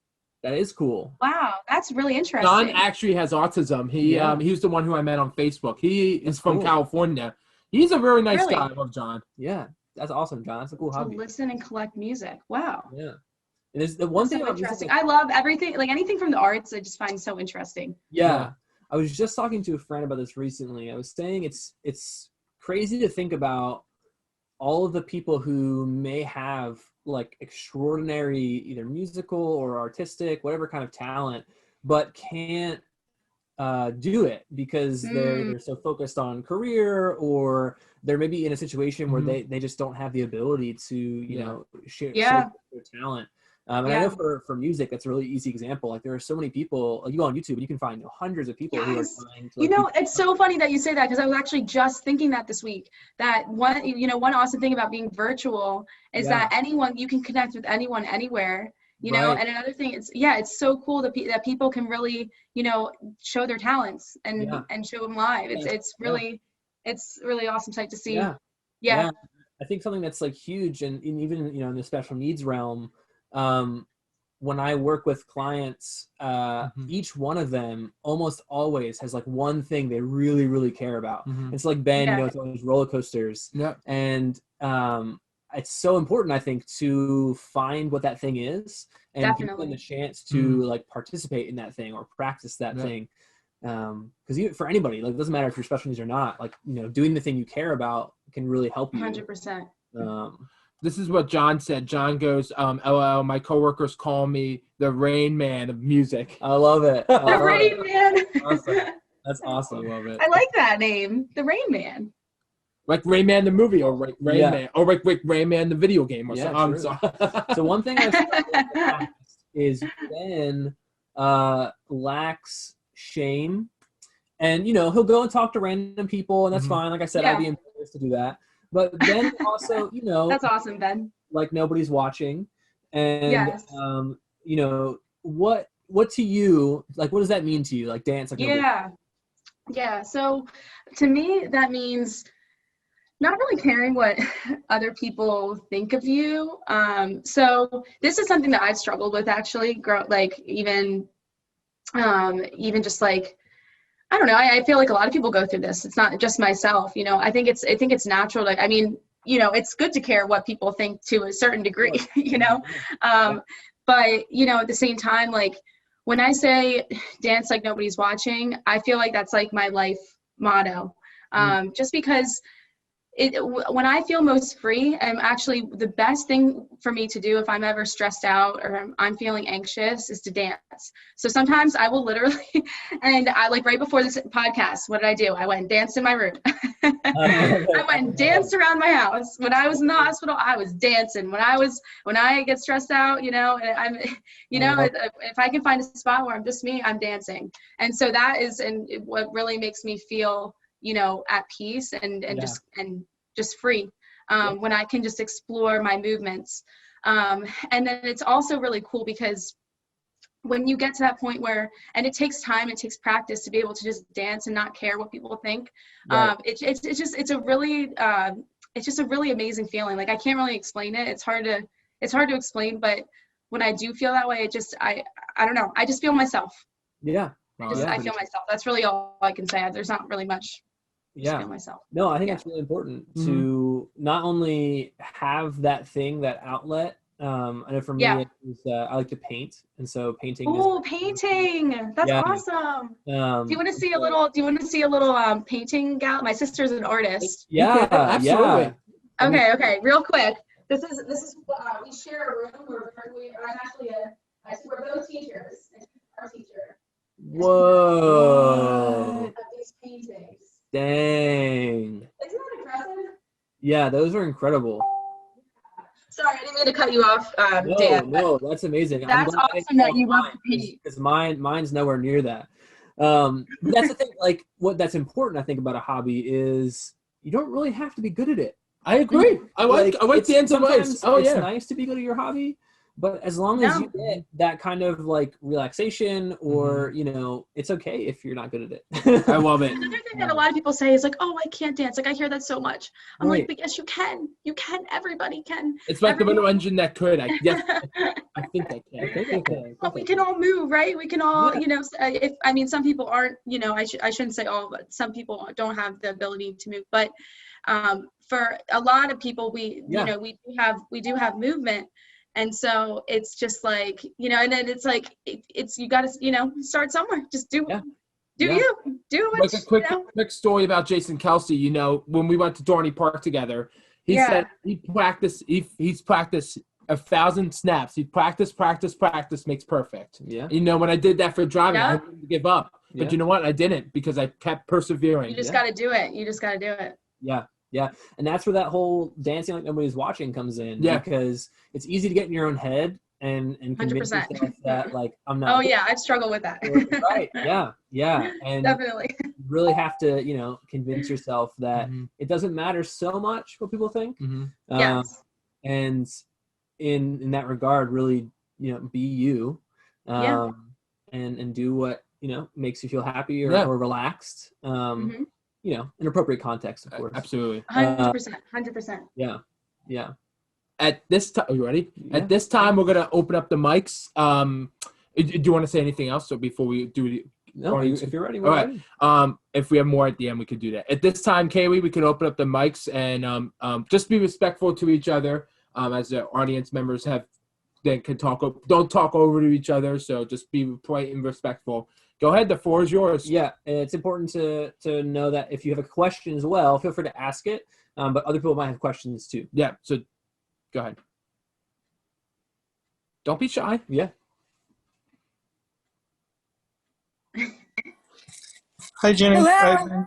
Speaker 1: That is cool.
Speaker 3: Wow, that's really interesting.
Speaker 4: John actually has autism. He was the one who I met on Facebook. He is from California. He's a very nice guy. I love John.
Speaker 1: Yeah, that's awesome, John. That's a cool hobby.
Speaker 3: To listen and collect music. Wow.
Speaker 1: Yeah. And there's the one thing
Speaker 3: about music. I love everything, like anything from the arts. I just find so interesting.
Speaker 1: Yeah. I was just talking to a friend about this recently. I was saying it's crazy to think about all of the people who may have like extraordinary either musical or artistic, whatever kind of talent, but can't do it because they're so focused on career, or they're maybe in a situation where they just don't have the ability to share their talent. And I know for music, that's a really easy example. Like there are so many people, like you go on YouTube and you can find hundreds of people who are trying to.
Speaker 3: It's so funny that you say that, because I was actually just thinking that this week, that one awesome thing about being virtual is that you can connect with anyone anywhere. And another thing is, it's so cool that people can really, show their talents and show them live. It's really awesome sight to see. Yeah.
Speaker 1: I think something that's like huge, and even, in the special needs realm, when I work with clients, each one of them almost always has like one thing they really, really care about. It's like Ben, it's always roller coasters. And, it's so important, I think, to find what that thing is and give them the chance to like participate in that thing or practice that thing. Because even for anybody, like it doesn't matter if you're special needs or not, like, doing the thing you care about can really help you.
Speaker 3: 100%.
Speaker 4: This is what John said. John goes, LOL, my coworkers call me the Rain Man of music.
Speaker 1: I love it.
Speaker 3: The Rain Man.
Speaker 1: Awesome. That's awesome.
Speaker 4: I love it.
Speaker 3: I like that name, the Rain Man.
Speaker 4: Like Rain Man the movie, or Rain Man, or like Rain Man the video game, or something. I'm sorry.
Speaker 1: So one thing I've started is Ben lacks shame, and he'll go and talk to random people, and that's fine. Like I said, I'd be embarrassed to do that. But Ben also,
Speaker 3: that's awesome, Ben.
Speaker 1: Like nobody's watching, and what to you, like what does that mean to you, like dance? Like
Speaker 3: Yeah, so to me, that means not really caring what other people think of you. So this is something that I've struggled with actually, like even just like, I don't know, I feel like a lot of people go through this. It's not just myself, you know. I think it's natural. Like, I mean, you know, it's good to care what people think to a certain degree, you know. But you know, at the same time, like when I say dance like nobody's watching, I feel like that's like my life motto. Just because when I feel most free, actually the best thing for me to do if I'm ever stressed out or I'm feeling anxious is to dance. So sometimes I will literally, and I like right before this podcast, what did I do? I went and danced in my room. I went and danced around my house. When I was in the hospital, I was dancing. When I get stressed out, you know, and I'm, you know, if I can find a spot where I'm just me, I'm dancing. And so that is, and what really makes me feel, you know, at peace and just free, when I can just explore my movements. And then it's also really cool because when you get to that point where, and it takes time, it takes practice to be able to just dance and not care what people think. It's just a really amazing feeling. Like I can't really explain it. It's hard to explain, but when I do feel that way, it just, I don't know. I just feel myself.
Speaker 1: Yeah.
Speaker 3: I feel myself. That's really all I can say. There's not really much. Feel myself.
Speaker 1: No, I think that's really important to not only have that thing, that outlet. I know for me, it was, I like to paint, and so painting.
Speaker 3: Oh, painting! That's awesome. Do you want to see a little? Painting gal? My sister's an artist.
Speaker 1: Yeah, absolutely.
Speaker 3: Yeah. Okay. Real quick. This is we share a room. We're both teachers. Our teacher.
Speaker 1: Whoa.
Speaker 3: Of these paintings.
Speaker 1: Dang.
Speaker 3: Isn't that impressive?
Speaker 1: Yeah, those are incredible.
Speaker 3: Sorry, I didn't mean to cut you off, Dan.
Speaker 1: No, that's amazing.
Speaker 3: That's awesome that you love to paint.
Speaker 1: Because mine's nowhere near that. That's the thing. Like, that's important, I think, about a hobby is you don't really have to be good at it.
Speaker 4: I agree. I like dance advice.
Speaker 1: It's nice to be good at your hobby, but as long as you get that kind of like relaxation or, you know, it's okay if you're not good at it.
Speaker 4: I love it.
Speaker 3: Another thing that a lot of people say is like, oh, I can't dance. Like, I hear that so much. I'm like, but yes, you can. You can. Everybody can.
Speaker 4: It's like the little engine that could. I think I can.
Speaker 3: Well, we can all move, right? We can all, you know, some people aren't, you know, I shouldn't say all, but some people don't have the ability to move. But for a lot of people, you know, we do have movement. And so it's just like, you know, and then it's like, you got to, you know, start somewhere. Just do what
Speaker 4: like a quick story about Jason Kelsey. You know, when we went to Dorney Park together, he said he's practiced 1,000 snaps. He'd practice makes perfect. Yeah. You know, when I did that for driving, I didn't give up. But you know what? I didn't, because I kept persevering.
Speaker 3: You just got to do it. You just got to do it.
Speaker 1: Yeah. Yeah, and that's where that whole dancing like nobody's watching comes in. Yeah, because it's easy to get in your own head and convince 100%. Yourself that like I'm not.
Speaker 3: Oh yeah, I'd struggle with that.
Speaker 1: Right. Yeah, and
Speaker 3: definitely.
Speaker 1: You really have to, you know, convince yourself that it doesn't matter so much what people think.
Speaker 3: Yes.
Speaker 1: And in that regard, really, you know, be you, and do what, you know, makes you feel happy or relaxed. You know, in appropriate context, of course.
Speaker 4: Absolutely.
Speaker 3: 100%.
Speaker 1: Yeah.
Speaker 4: At this time, are you ready? Yeah. At this time, we're going to open up the mics. Do you want to say anything else? So before we do
Speaker 1: if you're ready,
Speaker 4: we're ready. If we have more at the end, we could do that. At this time, Kaylee, we can open up the mics and just be respectful to each other, as the audience members can talk. Don't talk over to each other. So just be polite and respectful. Go ahead. The floor is yours.
Speaker 1: Yeah, it's important to know that if you have a question as well, feel free to ask it. But other people might have questions too.
Speaker 4: Yeah. So go ahead. Don't be shy.
Speaker 1: Yeah.
Speaker 5: Hi, Jenny.
Speaker 3: Hello.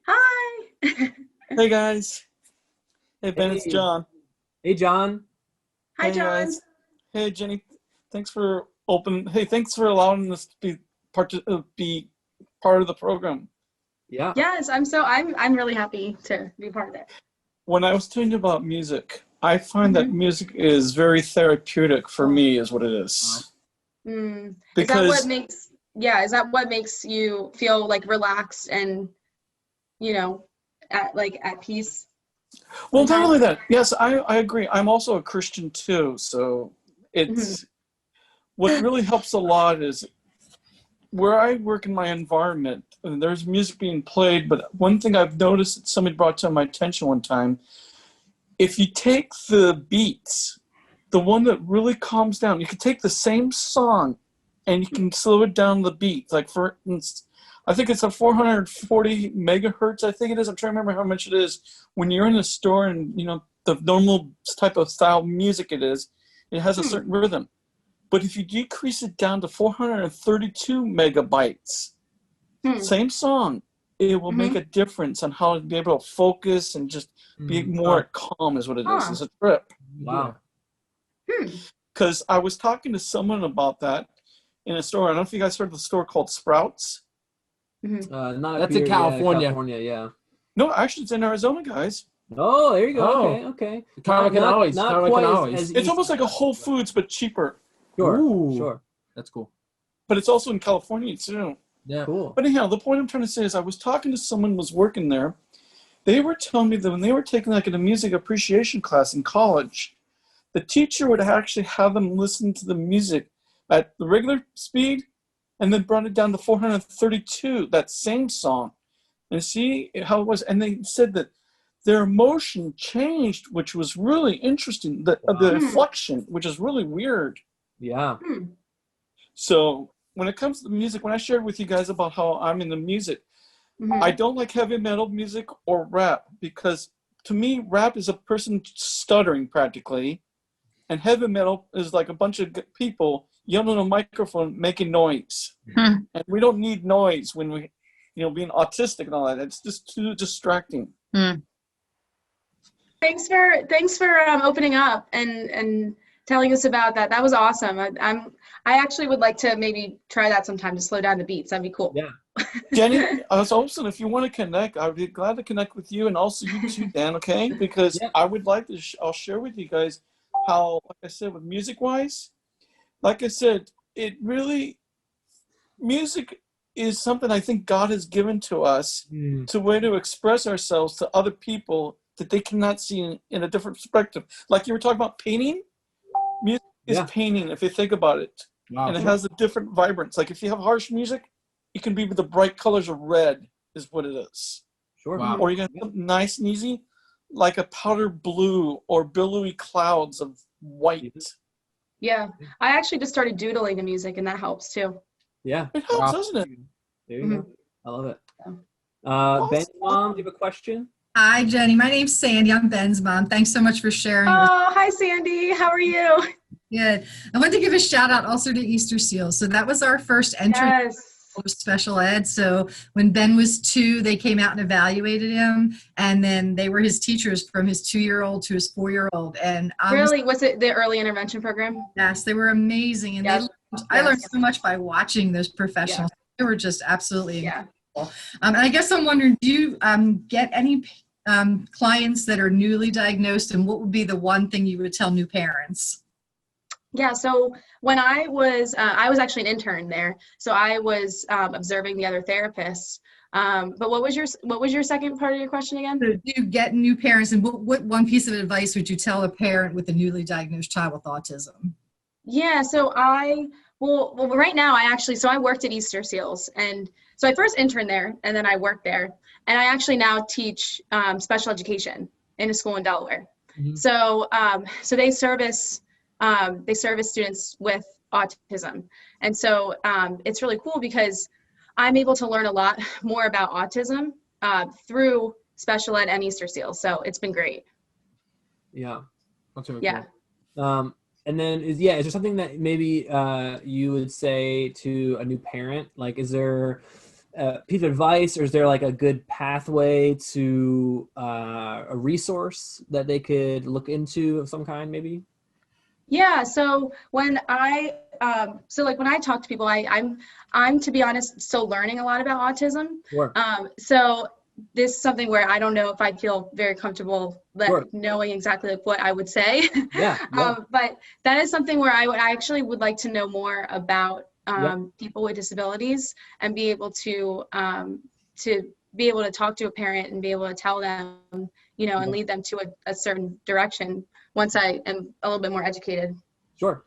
Speaker 3: Hi.
Speaker 5: Hey, guys. Hey, Ben. It's John.
Speaker 1: Hey, John.
Speaker 3: Hi, John.
Speaker 5: Guys. Hey, Jenny. Thanks for allowing us to be part of the program.
Speaker 1: Yeah.
Speaker 3: Yes, I'm really happy to be part of it.
Speaker 5: When I was talking about music, I find that music is very therapeutic for me, is what it is.
Speaker 3: Is that what makes yeah, is that what makes you feel like relaxed and, you know, at peace?
Speaker 5: Well, not
Speaker 3: sometimes?
Speaker 5: only that, yes, I agree. I'm also a Christian too, so it's what really helps a lot is where I work in my environment, and there's music being played, but one thing I've noticed that somebody brought to my attention one time, if you take the beats, the one that really calms down, you can take the same song and you can slow it down the beat. Like for instance, I think it's a 440 megahertz, I think it is. I'm trying to remember how much it is. When you're in a store and, you know, the normal type of style music it is, it has a certain rhythm. But if you decrease it down to 432 megabytes, same song, it will make a difference on how to be able to focus and just be more calm is what it is. It's a trip.
Speaker 1: Wow.
Speaker 5: Because I was talking to someone about that in a store. I don't know if you guys heard of the store called Sprouts.
Speaker 1: Not
Speaker 4: That's
Speaker 1: here,
Speaker 4: in California.
Speaker 1: Yeah, California, yeah.
Speaker 5: No, actually, it's in Arizona, guys.
Speaker 1: Oh, there you go.
Speaker 4: Oh.
Speaker 1: Okay.
Speaker 4: Kind of like an Ollie's.
Speaker 1: Not
Speaker 4: Kind of like
Speaker 1: quite
Speaker 4: an
Speaker 1: as
Speaker 4: Ollie's.
Speaker 5: It's
Speaker 1: easy.
Speaker 5: almost like a Whole Foods, but cheaper.
Speaker 1: Sure,
Speaker 4: Ooh.
Speaker 1: sure.
Speaker 4: That's cool.
Speaker 5: But it's also in California, too.
Speaker 4: Yeah.
Speaker 1: Cool.
Speaker 5: But anyhow, the point I'm trying to say is I was talking to someone who was working there. They were telling me that when they were taking like a music appreciation class in college, the teacher would actually have them listen to the music at the regular speed and then brought it down to 432, that same song. And see how it was. And they said that their emotion changed, which was really interesting. The inflection, which is really weird.
Speaker 1: Yeah.
Speaker 5: So when it comes to the music, when I shared with you guys about how I'm in the music, I don't like heavy metal music or rap because to me, rap is a person stuttering practically. And heavy metal is like a bunch of people yelling on a microphone making noise. And we don't need noise when we, you know, being autistic and all that. It's just too distracting.
Speaker 3: Thanks for opening up and telling us about that. That was awesome. I actually would like to maybe try that sometime to slow down the beats. That'd be cool.
Speaker 1: Yeah.
Speaker 5: Jenny, also, if you want to connect, I'd be glad to connect with you and also you too, Dan, okay? Because I would like to, I'll share with you guys how, like I said, with music-wise, like I said, it really, music is something I think God has given to us to way to express ourselves to other people that they cannot see in a different perspective. Like you were talking about painting, music is painting if you think about it.
Speaker 4: Wow.
Speaker 5: And it has a different vibrance. Like if you have harsh music, it can be with the bright colors of red is what it is.
Speaker 1: Sure.
Speaker 4: Wow.
Speaker 5: Or you can have nice and easy, like a powder blue or billowy clouds of white.
Speaker 3: Yeah. I actually just started doodling the music and that helps too.
Speaker 1: Yeah.
Speaker 5: It helps, doesn't it?
Speaker 1: There you go. I love it. Ben's mom, do you have a question?
Speaker 6: Hi, Jenny. My name's Sandy. I'm Ben's mom. Thanks so much for sharing.
Speaker 3: Oh, hi, Sandy. How are you?
Speaker 6: Good. I want to give a shout out also to Easter Seals. So that was our first entry of special ed. So when Ben was 2, they came out and evaluated him. And then they were his teachers from his 2-year-old to his 4-year-old. And
Speaker 3: really, was it the early intervention program?
Speaker 6: Yes, they were amazing. And I learned so much by watching those professionals. They were just absolutely incredible. And I guess I'm wondering, do you get any clients that are newly diagnosed, and what would be the one thing you would tell new parents?
Speaker 3: Yeah, so when I was actually an intern there, so I was observing the other therapists. But what was your second part of your question again?
Speaker 6: So do you get new parents, and what one piece of advice would you tell a parent with a newly diagnosed child with autism?
Speaker 3: Yeah, so well, right now I worked at Easter Seals, and so I first interned there, and then I worked there, and I actually now teach special education in a school in Delaware. So they service students with autism, and so it's really cool because I'm able to learn a lot more about autism through special ed and Easter Seals. So it's been great.
Speaker 1: Yeah.
Speaker 4: That's really
Speaker 1: cool. And then is there something that maybe you would say to a new parent? Like, is there a piece of advice, or is there like a good pathway to a resource that they could look into of some kind, maybe?
Speaker 3: Yeah. So when I talk to people, I'm to be honest still learning a lot about autism.
Speaker 1: Sure.
Speaker 3: So this is something where I don't know if I'd feel very comfortable knowing exactly what I would say.
Speaker 1: Yeah.
Speaker 3: But that is something where I actually would like to know more about people with disabilities and be able to be able to talk to a parent and be able to tell them, and lead them to a certain direction once I am a little bit more educated.
Speaker 1: Sure.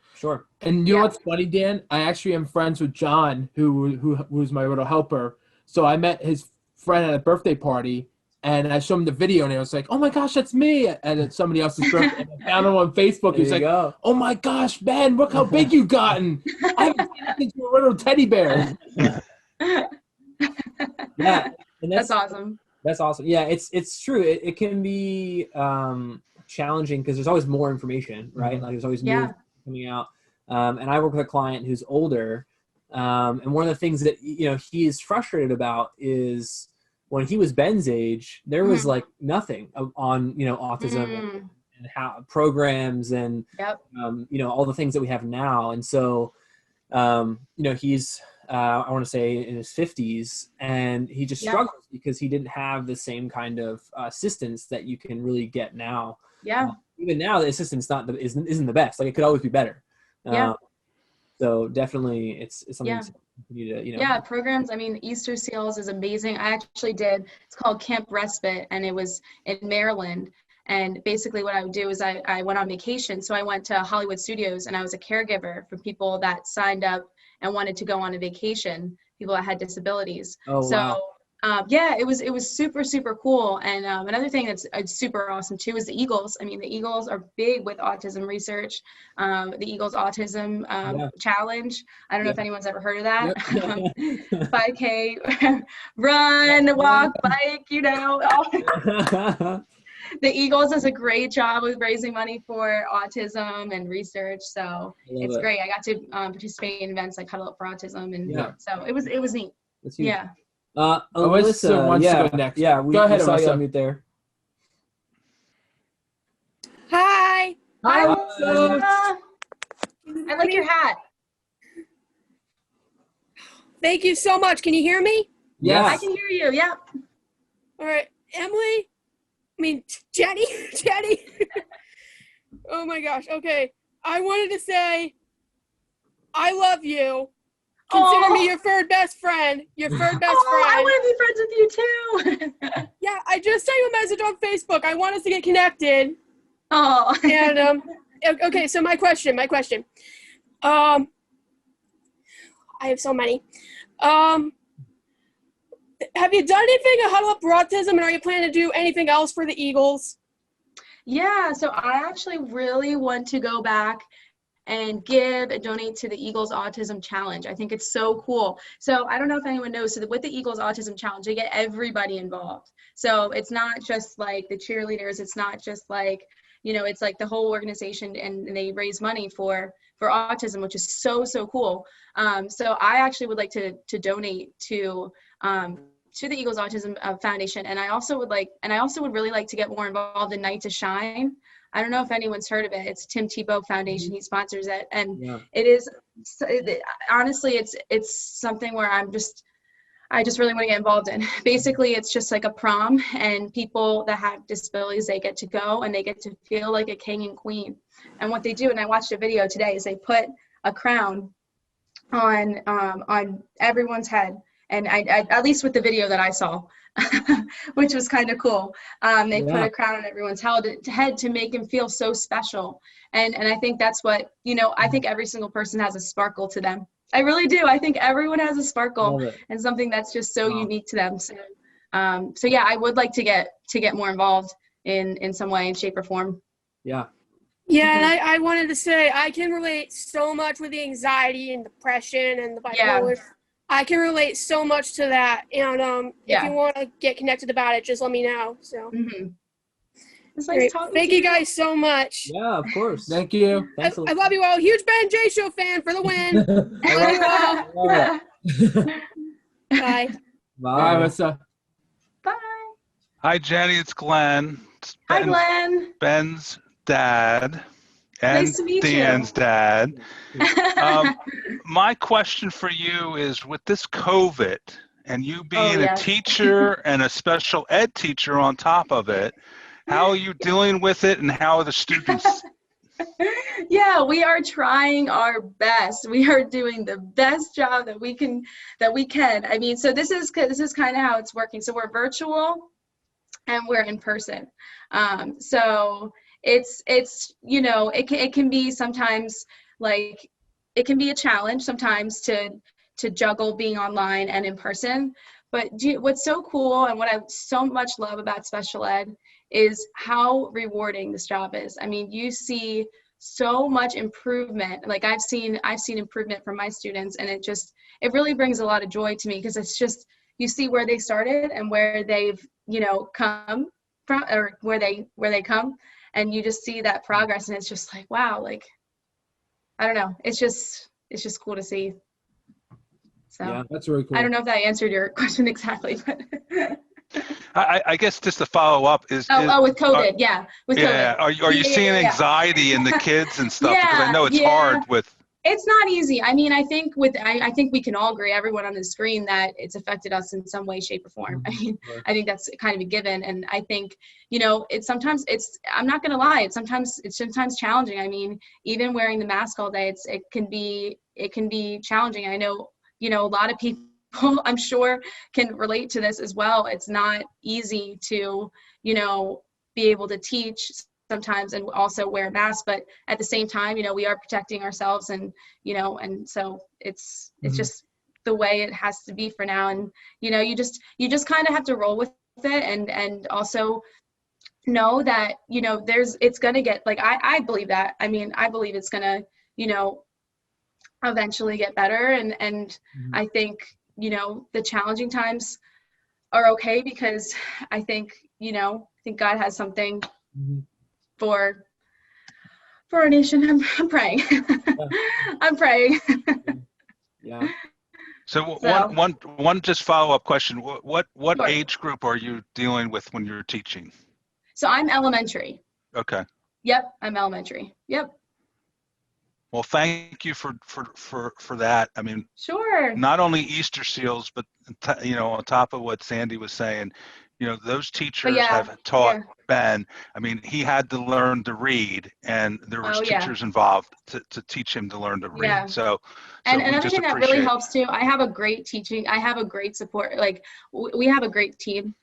Speaker 4: And you know what's funny, Dan? I actually am friends with John, who was my little helper. So I met his friend at a birthday party, and I showed him the video, and I was like, "Oh my gosh, that's me!" And it's somebody else's birthday. And I found him on Facebook. He was like, "Oh my gosh, Ben, look how big you've gotten! I haven't seen you since you were a little teddy bear."
Speaker 1: Yeah, and
Speaker 3: That's awesome.
Speaker 1: That's awesome. Yeah, it's true. It can be challenging because there's always more information, right? Like there's always new coming out. And I work with a client who's older, and one of the things that he is frustrated about is when he was Ben's age, there was like nothing on autism and how programs and all the things that we have now. And so he's I want to say in his 50s, and he just struggles because he didn't have the same kind of assistance that you can really get now. Even now the assistance isn't the best. Like it could always be better. So definitely it's something to continue to
Speaker 3: programs. I mean, Easter Seals is amazing. I actually did, it's called Camp Respite, and it was in Maryland. And basically what I would do is I went on vacation. So I went to Hollywood Studios, and I was a caregiver for people that signed up and wanted to go on a vacation, people that had disabilities. Wow. It was super, super cool. And another thing that's super awesome too is the Eagles. I mean, the Eagles are big with autism research. The Eagles Autism Challenge. I don't know if anyone's ever heard of that. 5K, run, walk, bike, The Eagles does a great job with raising money for autism and research. So it's great. I got to participate in events like Huddle Up for Autism. And so it was neat.
Speaker 1: That's huge.
Speaker 3: Yeah.
Speaker 4: Alyssa wants to go next.
Speaker 1: Yeah,
Speaker 4: go ahead,
Speaker 1: we saw you
Speaker 4: Alyssa.
Speaker 1: on mute there.
Speaker 7: Hi.
Speaker 3: Hi, Alyssa. I like your hat.
Speaker 7: Thank you so much. Can you hear me?
Speaker 1: Yeah,
Speaker 3: I can hear you. Yeah.
Speaker 7: All right, Jenny. Oh my gosh. Okay. I wanted to say, I love you. Consider me your third best friend. Your third best friend.
Speaker 3: I want to be friends with you too.
Speaker 7: Yeah, I just sent you a message on Facebook. I want us to get connected.
Speaker 3: Oh.
Speaker 7: And okay, so my question. I have so many. Have you done anything at Huddle Up for Autism, and are you planning to do anything else for the Eagles?
Speaker 3: Yeah, so I actually really want to go back and give and donate to the Eagles Autism Challenge. I think it's so cool. So I don't know if anyone knows, so with the Eagles Autism Challenge, they get everybody involved. So it's not just like the cheerleaders, it's not just like, it's like the whole organization, and they raise money for autism, which is so, so cool. So I actually would like to donate to the Eagles Autism Foundation. And I also would really like to get more involved in Night to Shine. I don't know if anyone's heard of it. It's Tim Tebow Foundation. He sponsors it. And it is, honestly, it's something where I just really want to get involved in. Basically, it's just like a prom, and people that have disabilities, they get to go and they get to feel like a king and queen. And what they do, and I watched a video today, is they put a crown on everyone's head. And I at least with the video that I saw, which was kind of cool. They put a crown on everyone's head to make them feel so special. And I think that's what, I think every single person has a sparkle to them. I really do. I think everyone has a sparkle and something that's just so unique to them. So yeah, I would like to get more involved in some way, in shape or form.
Speaker 1: Yeah.
Speaker 7: Yeah, and I wanted to say, I can relate so much with the anxiety and depression and the bipolar. Yeah. I can relate so much to that. And if you want to get connected about it, just let me know. So.
Speaker 3: It's nice talking
Speaker 7: Thank
Speaker 3: to
Speaker 7: you guys so much.
Speaker 1: Yeah, of course.
Speaker 4: Thank you.
Speaker 1: Thanks,
Speaker 7: I love you all. Huge Ben J Show fan for the win. I love you all. Bye.
Speaker 4: Bye, Alyssa.
Speaker 3: Bye.
Speaker 8: Hi, Jenny. It's Glenn.
Speaker 3: Hi, Glenn.
Speaker 8: Ben's dad. And
Speaker 3: Nice to meet
Speaker 8: Deanne's
Speaker 3: you.
Speaker 8: dad. My question for you is, with this COVID and you being a teacher and a special ed teacher on top of it, how are you dealing with it, and how are the students
Speaker 3: Yeah, we are trying our best. We are doing the best job that we can. I mean, so this is kind of how it's working. So we're virtual and we're in person. So it's you know, it can be sometimes like it can be a challenge sometimes to juggle being online and in person. But what's so cool and what I so much love about special ed is how rewarding this job is. I mean, you see so much improvement. Like I've seen improvement from my students, and it really brings a lot of joy to me, because it's just, you see where they started and where they've, you know, come from, or where they come, and you just see that progress, and it's just like, wow, like, I don't know, it's just cool to see. So
Speaker 4: yeah, that's really cool.
Speaker 3: I don't know if that answered your question exactly, but
Speaker 8: I guess just to follow up is
Speaker 3: with COVID, with
Speaker 8: yeah.
Speaker 3: COVID.
Speaker 8: Are you seeing anxiety in the kids and stuff? Because I know it's hard with.
Speaker 3: It's not easy. I mean, I think we can all agree, everyone on the screen, that it's affected us in some way, shape, or form. I mean, I think that's kind of a given. And I think, you know, I'm not going to lie, it's sometimes challenging. I mean, even wearing the mask all day, it can be challenging. I know, you know, a lot of people, I'm sure, can relate to this as well. It's not easy to, you know, be able to teach sometimes and also wear a mask, but at the same time, you know, we are protecting ourselves, and, you know, and so it's just the way it has to be for now. And, you know, you just kind of have to roll with it, and also know that, you know, it's going to get, like, I believe that. I mean, I believe it's going to, you know, eventually get better. And I think, you know, the challenging times are okay, because I think, you know, God has something for our nation. I'm praying. I'm praying.
Speaker 1: Yeah.
Speaker 8: So one just follow-up question. What sure. Age group are you dealing with when you're teaching?
Speaker 3: So I'm elementary.
Speaker 8: Okay.
Speaker 3: Yep, I'm elementary. Yep.
Speaker 8: Well, thank you for that. I mean,
Speaker 3: sure.
Speaker 8: Not only Easter seals, but you know, on top of what Sandy was saying, you know, those teachers have taught Ben. I mean, he had to learn to read, and there was teachers involved to teach him to learn to read.
Speaker 3: Yeah.
Speaker 8: So
Speaker 3: and another thing that really helps too, I have a great support. Like, we have a great team.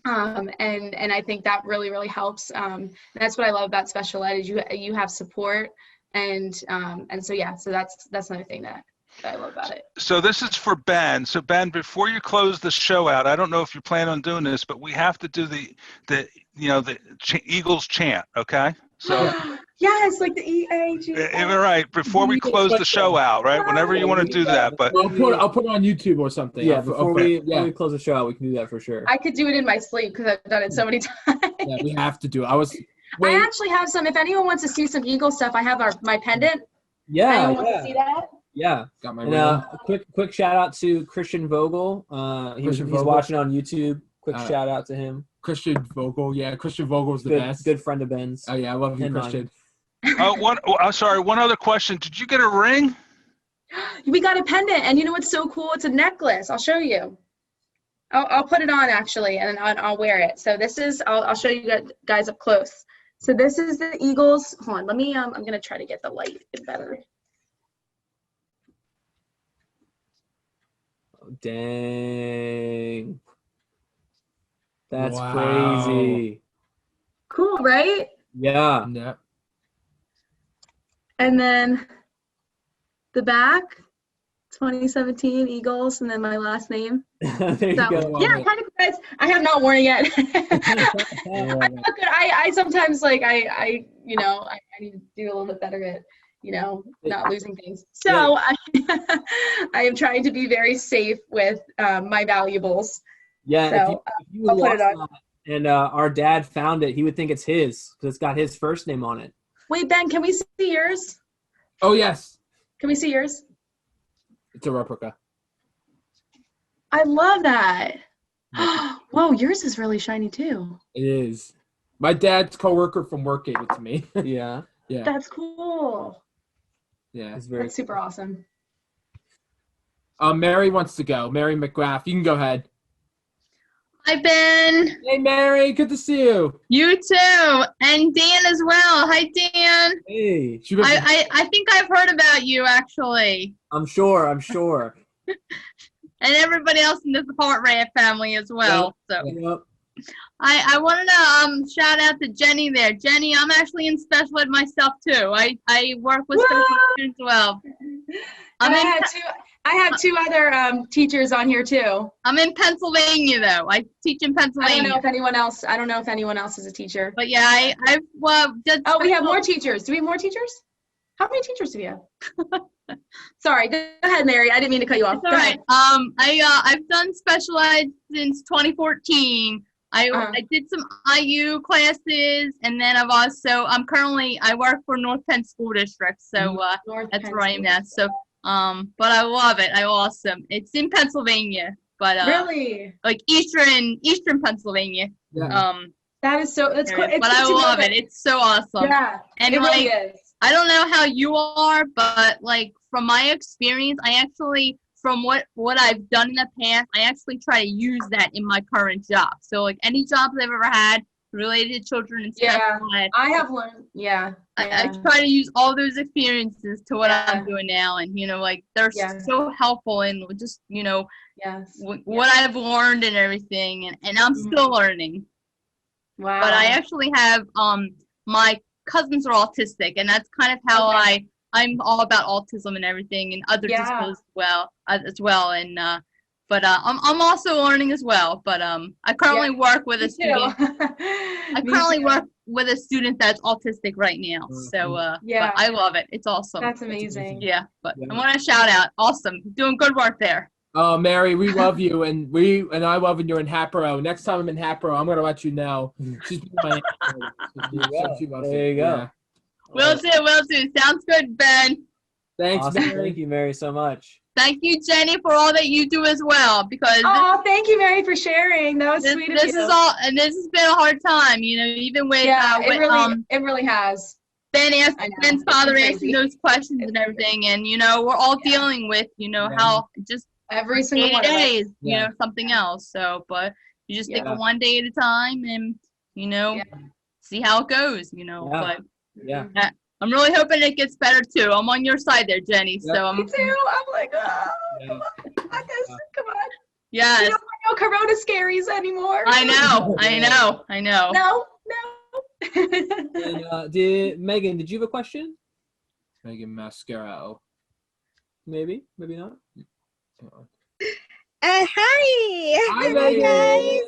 Speaker 3: And I think that really, really helps. That's what I love about special ed, is you have support. And so that's another thing that I love about it.
Speaker 8: So this is for Ben. So Ben, before you close the show out, I don't know if you plan on doing this, but we have to do the Eagles chant, okay? So
Speaker 3: yes, like the EAG.
Speaker 8: Right, before we close the show out, right? Whenever you want to do that, but
Speaker 4: I'll put it on YouTube or something.
Speaker 1: Yeah, before we close the show out, we can do that for sure.
Speaker 3: I could do it in my sleep because I've done it so many times.
Speaker 4: Yeah, we have to do it.
Speaker 3: I actually have some. If anyone wants to see some Eagle stuff, I have my pendant.
Speaker 1: Yeah.
Speaker 3: Anyone want to see that?
Speaker 1: Yeah.
Speaker 4: Got my
Speaker 1: a quick shout out to Christian Vogel. He's watching on YouTube. Quick shout out to him.
Speaker 4: Christian Vogel. Yeah, Christian Vogel's the best.
Speaker 1: Good friend of Ben's.
Speaker 4: Oh yeah, I love you, Christian.
Speaker 8: Sorry, one other question. Did you get a ring?
Speaker 3: We got a pendant, and you know what's so cool? It's a necklace. I'll show you. I'll put it on actually, and I'll wear it. So this is, I'll show you guys up close. So this is the Eagles. Hold on, let me, I'm gonna try to get the light better.
Speaker 1: Oh, dang. That's crazy.
Speaker 3: Cool, right?
Speaker 1: Yeah.
Speaker 4: Yeah.
Speaker 3: And then the back, 2017 Eagles, and then my last name.
Speaker 1: There you go.
Speaker 3: Yeah, kind of guys. I have not worn it yet. I sometimes I need to do a little bit better at not losing things. So I am trying to be very safe with my valuables.
Speaker 1: Yeah,
Speaker 3: so
Speaker 1: if you
Speaker 3: I'll put it on.
Speaker 1: And our dad found it, he would think it's his because it's got his first name on it.
Speaker 3: Wait, Ben, can we see yours?
Speaker 4: Oh yes.
Speaker 3: Can we see yours?
Speaker 4: It's a replica.
Speaker 3: I love that. Whoa, yours is really shiny too.
Speaker 4: It is. My dad's coworker from work gave it to me.
Speaker 1: Yeah.
Speaker 4: Yeah.
Speaker 3: That's cool.
Speaker 4: Yeah.
Speaker 3: That's super awesome.
Speaker 4: Mary wants to go. Mary McGrath, you can go ahead.
Speaker 9: Hi, Ben.
Speaker 4: Hey, Mary. Good to see you.
Speaker 9: You too. And Dan as well. Hi, Dan.
Speaker 1: Hey.
Speaker 9: I think I've heard about you, actually.
Speaker 1: I'm sure.
Speaker 9: And everybody else in this Heart Ray family as well.
Speaker 1: Yep.
Speaker 9: I wanted to shout out to Jenny there. Jenny, I'm actually in special ed myself too. I work with special students as well.
Speaker 3: I have two other teachers on here too.
Speaker 9: I'm in Pennsylvania though. I teach in Pennsylvania.
Speaker 3: I don't know if anyone else is a teacher.
Speaker 9: But yeah,
Speaker 3: we have more teachers. Do we have more teachers? How many teachers do we have? Sorry, go ahead, Mary. I didn't mean to cut you off.
Speaker 9: It's all right. I've done special ed since 2014. I did some IU classes, and then I work for North Penn School District, so that's where I am at. So, but I love it. Awesome. It's in Pennsylvania, but
Speaker 3: really,
Speaker 9: like Eastern Pennsylvania.
Speaker 3: Yeah. That's cool.
Speaker 9: But I love it. It's so awesome.
Speaker 3: Yeah,
Speaker 9: and
Speaker 3: it really is.
Speaker 9: I don't know how you are, but like from my experience, I actually, from what I've done in the past, I actually try to use that in my current job. So like any jobs I've ever had related to children and stuff.
Speaker 3: Yeah, I have learned. Yeah.
Speaker 9: I try to use all those experiences to what I'm doing now, and like they're so helpful in just what I've learned and everything, and I'm still learning.
Speaker 3: Wow.
Speaker 9: But I actually have my cousins are autistic, and that's kind of how I'm all about autism and everything, and other disabilities as well. And but I'm also learning as well. But I currently work with a student. I currently work with a student that's autistic right now. So but I love it. It's awesome.
Speaker 3: That's amazing.
Speaker 9: Yeah. But I want to shout out. Awesome, doing good work there.
Speaker 4: Oh, Mary, we love you, and I love when you're in Hatboro. Next time I'm in Hatboro, I'm gonna let you know. She's been my
Speaker 1: There you go.
Speaker 9: Will do. Sounds good, Ben.
Speaker 4: Thanks,
Speaker 1: Awesome.
Speaker 4: Mary.
Speaker 1: Thank you, Mary, so much.
Speaker 9: Thank you, Jenny, for all that you do as well. Because
Speaker 3: thank you, Mary, for sharing. That was sweet of you.
Speaker 9: This has been a hard time, even with
Speaker 3: it really has.
Speaker 9: Ben's father asking those questions and everything, and we're all dealing with how just
Speaker 3: every single one
Speaker 9: days, something else. So, but you just take it one day at a time, and see how it goes. But I'm really hoping it gets better too. I'm on your side there, Jenny. So
Speaker 3: me too. I'm like, come on.
Speaker 9: Yeah.
Speaker 3: You don't want no Corona scaries anymore.
Speaker 9: I know.
Speaker 3: No.
Speaker 1: And, Megan, did you have a question?
Speaker 4: Megan Mascaro.
Speaker 1: Maybe not.
Speaker 10: Hi.
Speaker 1: Hi,
Speaker 10: Hi, guys.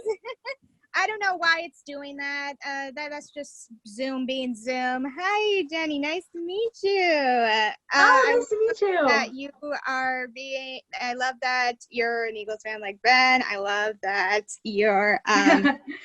Speaker 10: I don't know why it's doing that. That's just Zoom being Zoom. Hi, Jenny. Nice to meet you.
Speaker 3: Nice to meet you.
Speaker 10: That you are I love that you're an Eagles fan like Ben. I love that you're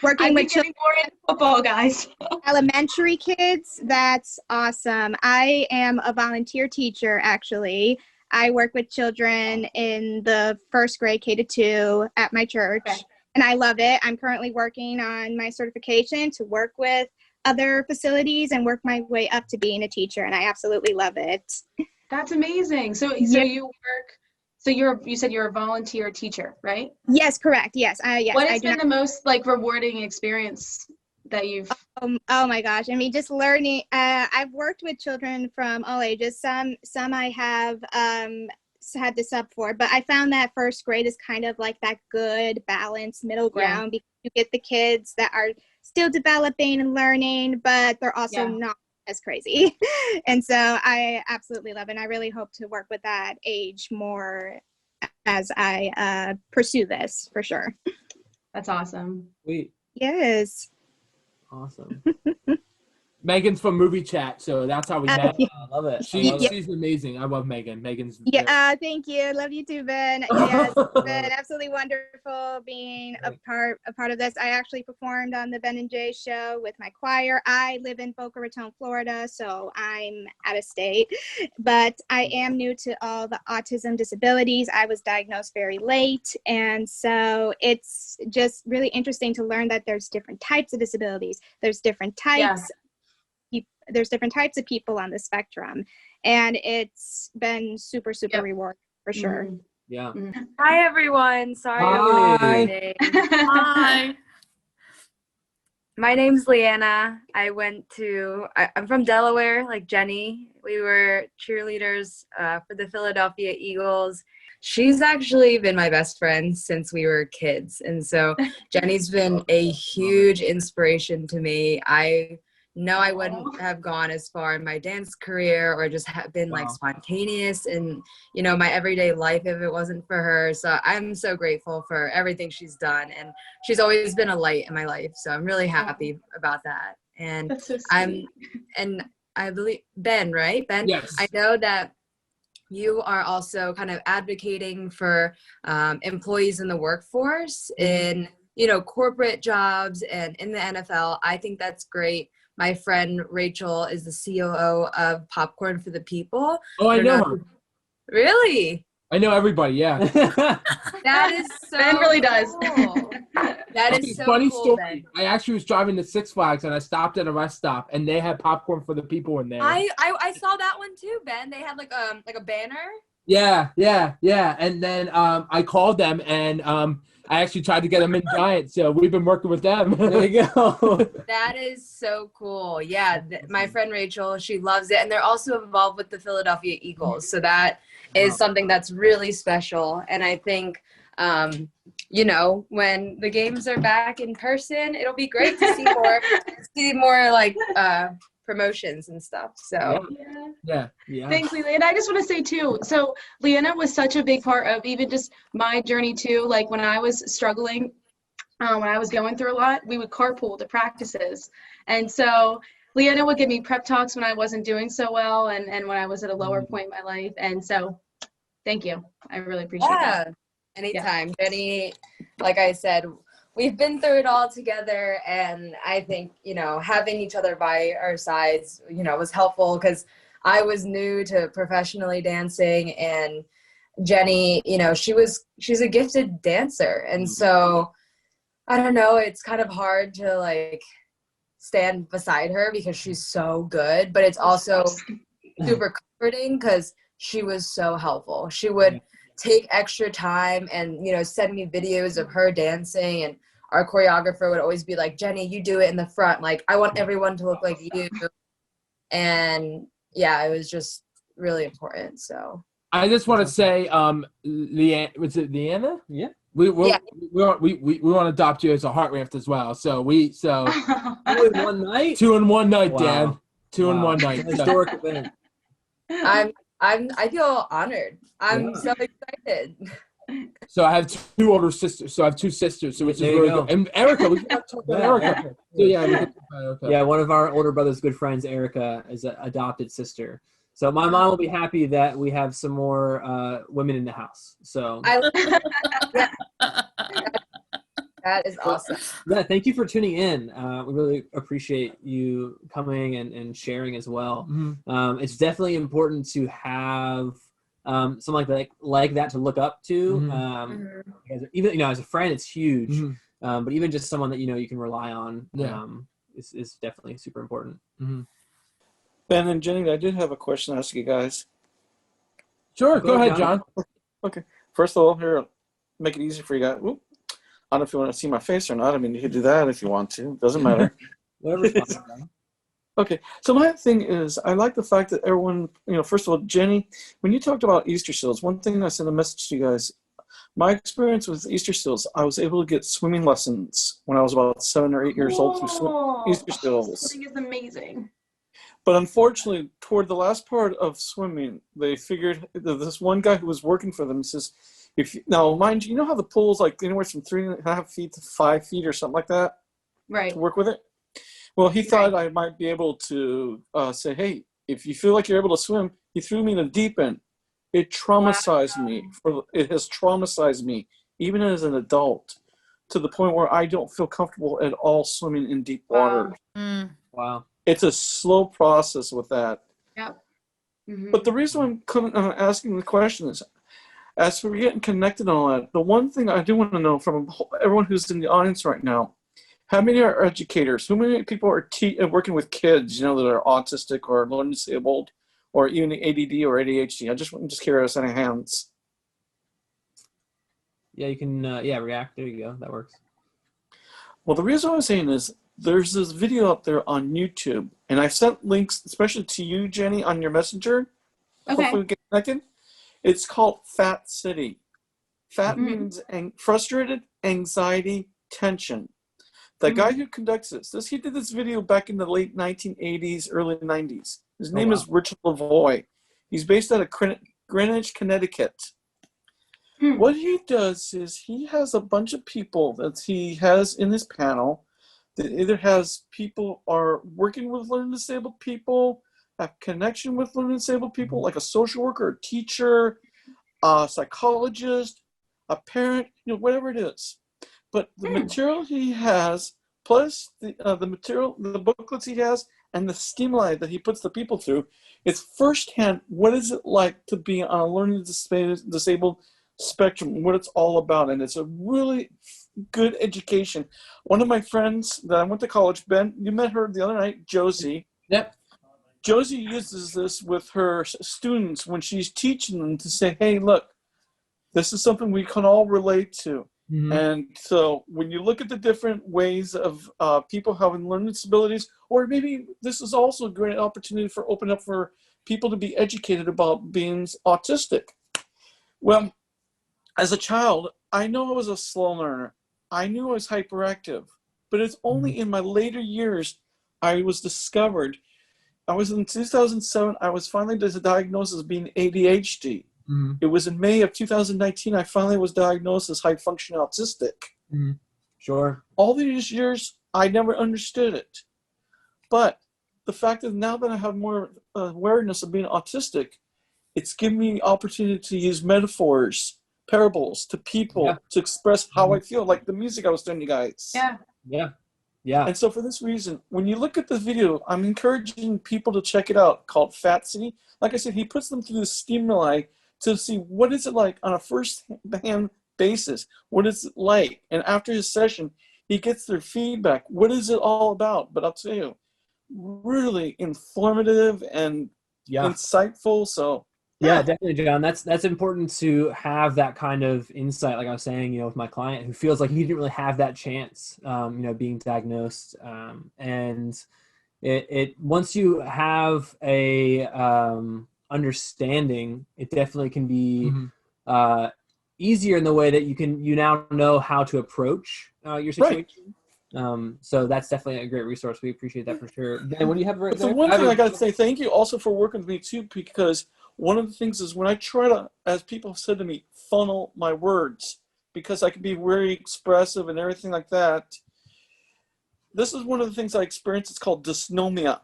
Speaker 10: working with children.
Speaker 3: More in football, guys.
Speaker 10: Elementary kids. That's awesome. I am a volunteer teacher, actually. I work with children in the first grade, K-2 at my church. Okay. And I love it. I'm currently working on my certification to work with other facilities and work my way up to being a teacher, and I absolutely love it.
Speaker 3: That's amazing. So you said you're a volunteer teacher, right?
Speaker 10: Yes, correct. Yes. Yes.
Speaker 3: What has been the most rewarding experience that you've?
Speaker 10: Oh my gosh. I mean, just learning. I've worked with children from all ages. Some I have had to sub for, but I found that first grade is kind of like that good balanced middle ground, because you get the kids that are still developing and learning, but they're also not as crazy. And so I absolutely love it. And I really hope to work with that age more as I pursue this, for sure.
Speaker 3: That's awesome.
Speaker 1: Sweet.
Speaker 10: Yes.
Speaker 1: Awesome.
Speaker 4: Megan's from Movie Chat, so that's how we met.
Speaker 1: I love it.
Speaker 4: She's amazing. I love Megan. Megan's
Speaker 10: thank you. Love you too, Ben. Yes, it's been absolutely wonderful being a part of this. I actually performed on the Ben and Jay show with my choir. I live in Boca Raton, Florida, so I'm out of state, but I am new to all the autism disabilities. I was diagnosed very late, and so it's just really interesting to learn that there's different types of disabilities. There's different types. There's different types of people on the spectrum, and it's been super rewarding for sure.
Speaker 1: Yeah.
Speaker 11: Hi, everyone. Sorry I'm
Speaker 4: Hi.
Speaker 11: late.
Speaker 6: Hi.
Speaker 11: My name's Leanna. I'm from Delaware, like Jenny. We were cheerleaders for the Philadelphia Eagles. She's actually been my best friend since we were kids. And so Jenny's been a huge inspiration to me. I know I wouldn't have gone as far in my dance career or just have been like spontaneous in, you know, my everyday life if it wasn't for her. So I'm so grateful for everything she's done. And she's always been a light in my life. So I'm really happy about that. And
Speaker 3: That's so sweet.
Speaker 11: I believe Ben, right? Ben,
Speaker 4: Yes.
Speaker 11: I know that you are also kind of advocating for employees in the workforce in, you know, corporate jobs and in the NFL. I think that's great. My friend Rachel is the COO of Popcorn for the People.
Speaker 4: Oh, I know her.
Speaker 11: Really?
Speaker 4: I know everybody, yeah.
Speaker 11: That is so
Speaker 3: Ben really does.
Speaker 11: cool. That is so
Speaker 4: Funny
Speaker 11: cool,
Speaker 4: story.
Speaker 11: Ben.
Speaker 4: I actually was driving to Six Flags and I stopped at a rest stop and they had Popcorn for the People in there.
Speaker 11: I saw that one too, Ben. They had like a banner.
Speaker 4: Yeah. And then I called them and I actually tried to get them in Giant, so we've been working with them.
Speaker 1: There you go.
Speaker 11: That is so cool. Yeah, my friend Rachel, she loves it. And they're also involved with the Philadelphia Eagles. So that is something that's really special. And I think, you know, when the games are back in person, it'll be great to see more like promotions and stuff. So
Speaker 4: Yeah.
Speaker 3: Thanks, Leanna. And I just want to say too, so Leanna was such a big part of even just my journey too. Like when I was struggling, when I was going through a lot, we would carpool to practices. And so Leanna would give me prep talks when I wasn't doing so well and when I was at a lower point in my life. And so thank you. I really appreciate that.
Speaker 11: Anytime. Jenny, like I said, we've been through it all together, and I think, you know, having each other by our sides, you know, was helpful because I was new to professionally dancing, and Jenny, you know, she's a gifted dancer, and so I don't know, it's kind of hard to like stand beside her because she's so good, but it's also super comforting because she was so helpful. She would take extra time and, you know, send me videos of her dancing, and our choreographer would always be like, Jenny, you do it in the front. Like, I want everyone to look like you. And yeah, it was just really important. So
Speaker 4: I just want to say, Leanna, was it Leanna?
Speaker 1: Yeah.
Speaker 4: We want to adopt you as a heart raft as well. So 2
Speaker 1: in one night?
Speaker 4: 2 in 1 night,
Speaker 1: Wow.
Speaker 4: Dan. 2 in 1 night.
Speaker 1: Historic event.
Speaker 11: I feel honored. I'm so excited.
Speaker 4: So I have 2 older sisters. So I have 2 sisters. So which is really good. And Erica, we got to talk about Erica. So
Speaker 1: Yeah, one of our older brother's good friends, Erica, is an adopted sister. So my mom will be happy that we have some more women in the house. So
Speaker 11: that is awesome.
Speaker 1: Yeah, thank you for tuning in. We really appreciate you coming and sharing as well. It's definitely important to have something like that to look up to. Because even, you know, as a friend, it's huge. But even just someone that, you know, you can rely on is definitely super important.
Speaker 5: Ben and Jenny, I did have a question to ask you guys.
Speaker 4: Sure, go ahead, John.
Speaker 5: Okay. First of all, here, make it easy for you guys. Oop. I don't know if you want to see my face or not. I mean, you could do that if you want to. Doesn't matter.
Speaker 1: Whatever's fine.
Speaker 5: Okay. So my thing is, I like the fact that everyone, you know, first of all, Jenny, when you talked about Easter seals, one thing I sent a message to you guys, my experience with Easter seals, I was able to get swimming lessons when I was about 7 or 8 years old through Easter seals.
Speaker 3: Swimming is amazing.
Speaker 5: But unfortunately, toward the last part of swimming, they figured this one guy who was working for them says, now mind you, you know how the pool's like anywhere from 3.5 feet to 5 feet or something like that?
Speaker 3: Right.
Speaker 5: To work with it? Well, he thought I might be able to say, hey, if you feel like you're able to swim, he threw me in the deep end. It traumatized me. It has traumatized me, even as an adult, to the point where I don't feel comfortable at all swimming in deep water.
Speaker 1: Wow.
Speaker 5: It's a slow process with that.
Speaker 3: Yep.
Speaker 5: But the reason I'm asking the question is, as for getting connected and all that, the one thing I do want to know from everyone who's in the audience right now, how many are educators? How many people are working with kids, you know, that are autistic or learning disabled or even ADD or ADHD? I'm just curious, any hands?
Speaker 1: Yeah, you can. Yeah, react. There you go. That works.
Speaker 5: Well, the reason I was saying is there's this video up there on YouTube, and I sent links, especially to you, Jenny, on your messenger.
Speaker 3: Okay.
Speaker 5: Hopefully we get connected. It's called Fat City. Fat means frustrated, anxiety, tension. The guy who conducts this, he did this video back in the late 1980s, early 90s. His name is Richard Lavoie. He's based out of Greenwich, Connecticut. What he does is he has a bunch of people that he has in his panel that either has people are working with learning disabled people, have connection with learning disabled people, like a social worker, a teacher, a psychologist, a parent, whatever it is. But the material he has, plus the material, the booklets he has, and the stimuli that he puts the people through, it's firsthand. What is it like to be on a learning disabled spectrum? What it's all about, and it's a really good education. One of my friends that I went to college, Ben, you met her the other night, Josie.
Speaker 4: Yep.
Speaker 5: Josie uses this with her students when she's teaching them to say, hey, look, this is something we can all relate to. And so when you look at the different ways of people having learning disabilities, or maybe this is also a great opportunity for open up for people to be educated about being autistic. Well, as a child, I know I was a slow learner. I knew I was hyperactive, but it's only in my later years I was discovered. I was in 2007, I was finally diagnosed as being ADHD. It was in May of 2019, I finally was diagnosed as high functioning autistic.
Speaker 1: Sure.
Speaker 5: All these years, I never understood it. But the fact that now that I have more awareness of being autistic, it's given me the opportunity to use metaphors, parables to people to express how I feel, like the music I was doing, you guys.
Speaker 1: Yeah.
Speaker 5: And so for this reason, when you look at the video, I'm encouraging people to check it out, called Fat City. Like I said, he puts them through the stimuli to see what is it like on a first-hand basis. What is it like? And after his session, he gets their feedback. What is it all about? But I'll tell you, really informative and insightful. So
Speaker 1: yeah, definitely, John. That's important to have that kind of insight. Like I was saying, with my client who feels like he didn't really have that chance, being diagnosed. And it once you have a understanding, it definitely can be easier in the way that you now know how to approach your situation. So that's definitely a great resource. We appreciate that for sure. Ben, what do you have right there?
Speaker 5: So one thing I got to say, thank you also for working with me too, because one of the things is when I try to, as people have said to me, funnel my words, because I can be very expressive and everything like that. This is one of the things I experience. It's called dysnomia.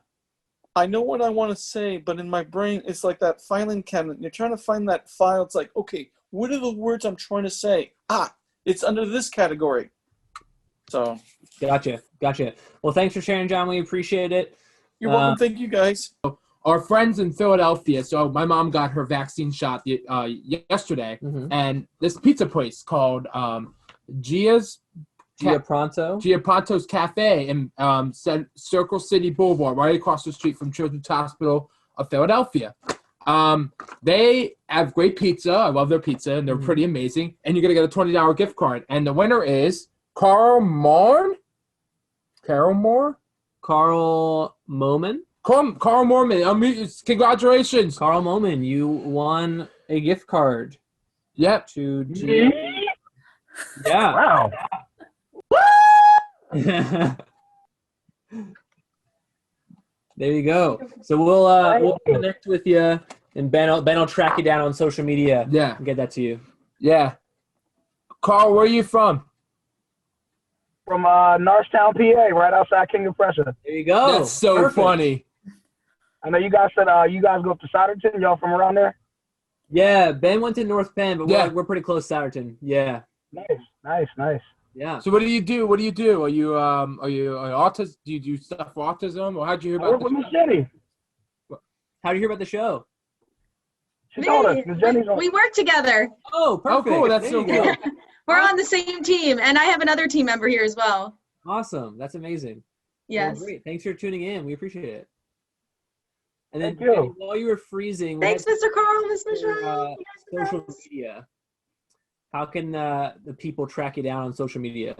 Speaker 5: I know what I want to say, but in my brain, it's like that filing cabinet. You're trying to find that file. It's like, okay, what are the words I'm trying to say? It's under this category. So.
Speaker 1: Gotcha. Well, thanks for sharing, John. We appreciate it.
Speaker 5: You're welcome. Thank you, guys.
Speaker 4: Our friends in Philadelphia. So my mom got her vaccine shot yesterday, and this pizza place called Giapronto's Cafe in Circle City Boulevard, right across the street from Children's Hospital of Philadelphia. They have great pizza. I love their pizza, and they're pretty amazing. And you're gonna get a $20 gift card. And the winner is Carl Moorman. Carl
Speaker 1: Moorman.
Speaker 4: Congratulations,
Speaker 1: Carl Moorman. You won a gift card.
Speaker 4: Yep.
Speaker 1: Yeah.
Speaker 12: Wow.
Speaker 1: There you go. So we'll connect with you, and Ben will track you down on social media.
Speaker 4: Yeah.
Speaker 1: And get that to you.
Speaker 4: Yeah. Carl, where are you from?
Speaker 12: From Norristown, PA, right outside King of Prussia.
Speaker 1: There you go.
Speaker 4: That's so funny.
Speaker 12: I know you guys said you guys go up to Souderton. Y'all from around there?
Speaker 1: Yeah, Ben went to North Penn, but we're pretty close to Souderton. Yeah.
Speaker 12: Nice.
Speaker 1: Yeah.
Speaker 4: So what do you do? Are you autism? Do you do stuff for autism, or how'd you hear about?
Speaker 12: I work with Miss Jenny.
Speaker 1: How'd you hear about the show?
Speaker 12: She told us. Miss Jenny's on.
Speaker 3: We work together.
Speaker 1: Oh, perfect.
Speaker 4: Oh, cool. That's so cool.
Speaker 3: We're on the same team, and I have another team member here as well.
Speaker 1: Awesome. That's amazing.
Speaker 3: Yes.
Speaker 1: Well, great. Thanks for tuning in. We appreciate it. And then
Speaker 12: Thank you.
Speaker 1: while you were freezing,
Speaker 3: Thanks, Mr. Carl, Miss Michelle.
Speaker 1: social media. How can the people track you down on social media?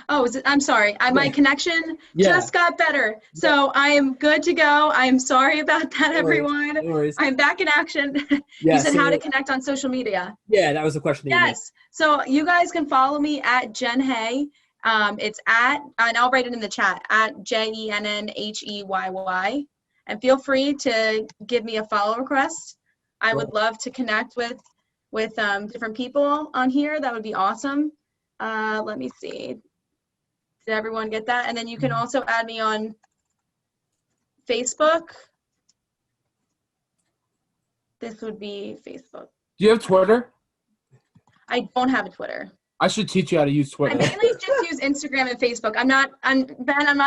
Speaker 3: Oh, I'm sorry. My connection just got better. So I am good to go. I'm sorry about that, everyone.
Speaker 1: No worries.
Speaker 3: I'm back in action.
Speaker 1: Yeah,
Speaker 3: You said how to connect on social media.
Speaker 1: Yeah, that was the question.
Speaker 3: Yes. So you guys can follow me at Jen Hay. It's and I'll write it in the chat, at JENNHEYY. And feel free to give me a follow request. I would love to connect with different people on here. That would be awesome. Let me see. Did everyone get that? And then you can also add me on Facebook. This would be Facebook.
Speaker 4: Do you have Twitter?
Speaker 3: I don't have a Twitter.
Speaker 4: I should teach you how to use Twitter.
Speaker 3: I mainly just use Instagram and Facebook. I'm not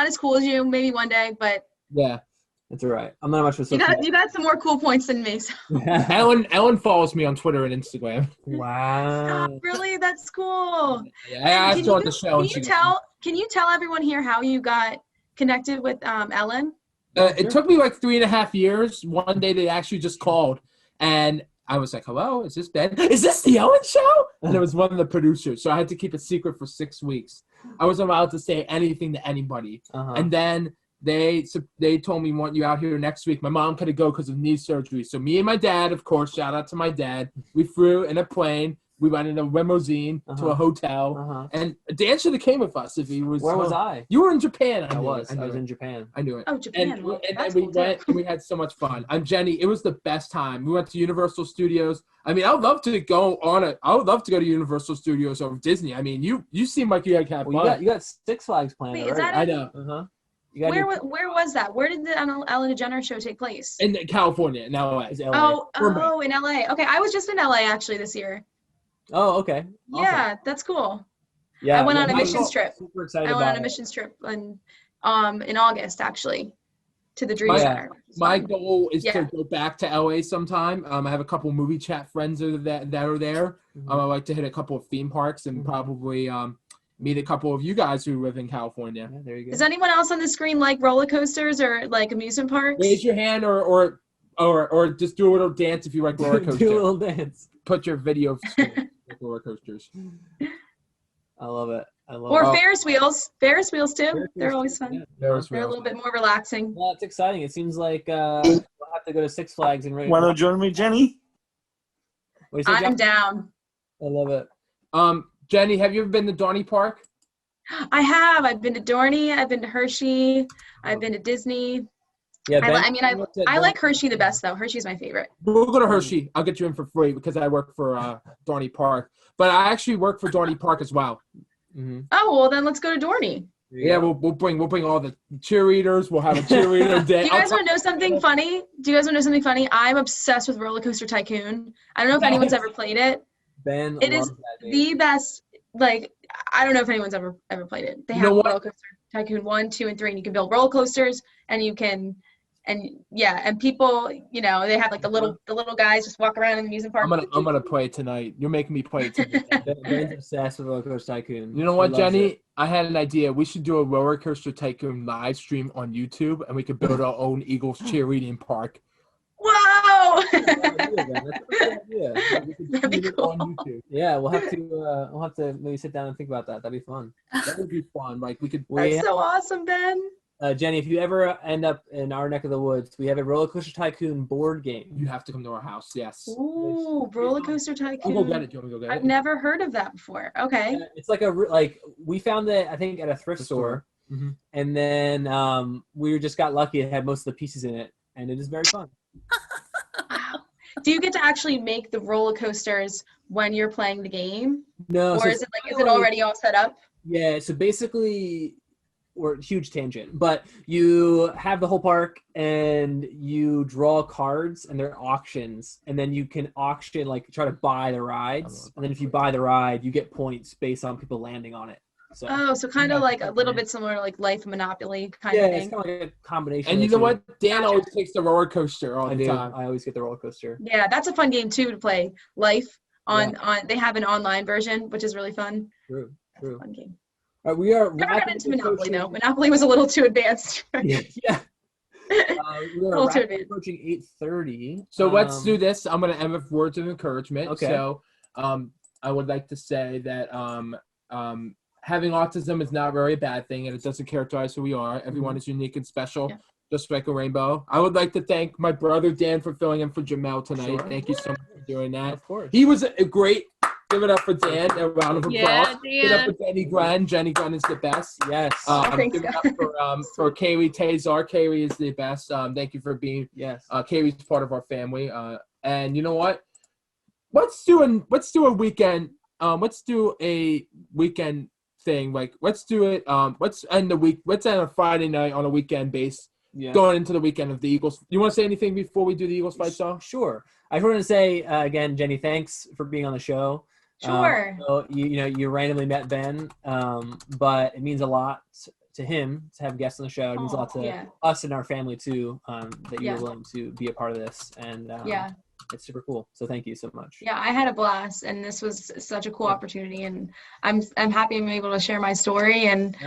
Speaker 3: as cool as you, maybe one day, but
Speaker 4: yeah.
Speaker 1: That's all right. I'm not much of a
Speaker 3: you got some more cool points than me. So.
Speaker 4: Ellen follows me on Twitter and Instagram.
Speaker 1: Wow.
Speaker 3: Stop, really? That's cool.
Speaker 4: Yeah, I asked her on the show.
Speaker 3: Can you tell everyone here how you got connected with Ellen?
Speaker 4: It took me like 3.5 years. One day they actually just called, and I was like, "Hello, is this Ben? Is this the Ellen show?" And it was one of the producers, so I had to keep it secret for 6 weeks. I wasn't allowed to say anything to anybody, and then they told me, "Want you out here next week." My mom couldn't go because of knee surgery, so me and my dad, of course, shout out to my dad, we flew in a plane. We went in a limousine to a hotel, and Dan should have came with us if he was.
Speaker 1: Where was I?
Speaker 4: You were in Japan.
Speaker 1: I was in Japan.
Speaker 4: I knew it.
Speaker 3: Oh, Japan.
Speaker 4: And we went and we had so much fun. I'm Jenny. It was the best time. We went to Universal Studios. I mean, I would love to go to Universal Studios over Disney. I mean, you seem like you had fun.
Speaker 1: You got Six Flags planned.
Speaker 3: Wait, is that
Speaker 4: I know.
Speaker 3: Where was that? Where did the Ellen DeGeneres show take place?
Speaker 4: In California, in LA.
Speaker 3: Oh, in LA. Okay, I was just in LA actually this year.
Speaker 1: Oh, okay. Awesome.
Speaker 3: Yeah, that's cool.
Speaker 1: Yeah,
Speaker 3: I went on a missions trip.
Speaker 1: Super excited
Speaker 3: I went on a missions trip in August actually to the Dream Center.
Speaker 4: My goal is to go back to LA sometime. I have a couple movie chat friends that are there. I like to hit a couple of theme parks and probably meet a couple of you guys who live in California.
Speaker 1: Yeah, there you go.
Speaker 3: Does anyone else on the screen like roller coasters or like amusement parks?
Speaker 4: Raise your hand or just do a little dance if you like roller coasters.
Speaker 1: Do a little dance.
Speaker 4: Put your video of roller coasters.
Speaker 1: I love it.
Speaker 3: Or Ferris wheels. Ferris wheels too. They're always fun.
Speaker 1: Yeah,
Speaker 3: They're a little bit more relaxing.
Speaker 1: Well, it's exciting. It seems like we'll have to go to Six Flags and.
Speaker 5: Want to join me, Jenny?
Speaker 3: I'm down.
Speaker 1: I love it.
Speaker 4: Jenny, have you ever been to Dorney Park?
Speaker 3: I have. I've been to Dorney. I've been to Hershey. I've been to Disney.
Speaker 1: Yeah,
Speaker 3: I like Hershey the best though. Hershey's my favorite.
Speaker 4: We'll go to Hershey. I'll get you in for free because I work for Dorney Park. But I actually work for Dorney Park as well.
Speaker 1: Mm-hmm.
Speaker 3: Oh well, then let's go to Dorney.
Speaker 4: Yeah, we'll bring all the cheerleaders. We'll have a cheerleader day.
Speaker 3: Do you guys want to know something funny? I'm obsessed with Roller Coaster Tycoon. I don't know if anyone's ever played it.
Speaker 1: Ben,
Speaker 3: it is the best. Like I don't know if anyone's ever played it. They have Roller Coaster Tycoon 1, 2, and 3, and you can build roller coasters, and you can. And people, they have like the little guys just walk around in the amusement park.
Speaker 4: I'm gonna play it tonight. You're making me play it tonight.
Speaker 1: Ben's obsessed with Roller Coaster Tycoon.
Speaker 4: You know what, Jenny? I had an idea. We should do a Roller Coaster Tycoon live stream on YouTube, and we could build our own Eagles cheerleading park.
Speaker 3: Whoa!
Speaker 1: That'd be cool. Yeah, we'll have to maybe sit down and think about that. That'd be fun.
Speaker 4: That would be fun. Like we could.
Speaker 3: That's so awesome, Ben.
Speaker 1: Jenny, if you ever end up in our neck of the woods, we have a Roller Coaster Tycoon board game.
Speaker 4: You have to come to our house. Yes.
Speaker 3: Ooh, Roller Coaster Tycoon.
Speaker 4: I'll go get it. Do you want me to go get it?
Speaker 3: I've never heard of that before. Okay.
Speaker 1: It's like we found it, I think, at a thrift store, and then we just got lucky. It had most of the pieces in it, and it is very fun.
Speaker 3: Wow. Do you get to actually make the roller coasters when you're playing the game?
Speaker 1: No.
Speaker 3: Or is it already all set up?
Speaker 1: Yeah. So basically. Or huge tangent, but you have the whole park and you draw cards and they're auctions, and then you can auction, try to buy the rides, and then if you buy the ride, you get points based on people landing on it.
Speaker 3: So kind of like a little bit similar to like Life Monopoly kind of thing.
Speaker 1: It's kind of like a combination.
Speaker 4: And you know what? Dan always takes the roller coaster all the time.
Speaker 1: I always get the roller coaster.
Speaker 3: Yeah, that's a fun game too to play. Life on they have an online version, which is really fun.
Speaker 1: True.
Speaker 3: Fun game.
Speaker 1: We are
Speaker 3: never got into Monopoly though. Monopoly was a little too advanced.
Speaker 1: Yeah. We're
Speaker 3: Culture
Speaker 1: approaching 8:30.
Speaker 4: So let's do this. I'm going to end with words of encouragement.
Speaker 1: Okay.
Speaker 4: So I would like to say that having autism is not really a bad thing, and it doesn't characterize who we are. Everyone is unique and special, just like a rainbow. I would like to thank my brother Dan for filling in for Jamel tonight.
Speaker 1: Sure.
Speaker 4: Thank you so much for doing that.
Speaker 1: Of course.
Speaker 4: He was a great. Give it up for Dan. A round of applause.
Speaker 9: Yeah,
Speaker 4: Give it up for Jenny Glenn. Jenny Glenn is the best.
Speaker 1: Yes.
Speaker 3: Thanks,
Speaker 4: give it up for Kaylee Tazar. Kaylee is the best. Thank you for being.
Speaker 1: Yes.
Speaker 4: Kaylee's part of our family. And you know what? Let's do a weekend. Let's do a weekend thing. Like let's do it. Let's end the week. Let's end a Friday night on a weekend base. Yeah. Going into the weekend of the Eagles. You want to say anything before we do the Eagles fight song?
Speaker 1: Sure. I just wanted to say again, Jenny, thanks for being on the show.
Speaker 3: Sure.
Speaker 1: So you randomly met Ben, but it means a lot to him to have guests on the show. It means a lot to us and our family too, that you're willing to be a part of this. And it's super cool. So thank you so much.
Speaker 3: Yeah, I had a blast, and this was such a cool opportunity, and I'm happy I'm able to share my story. And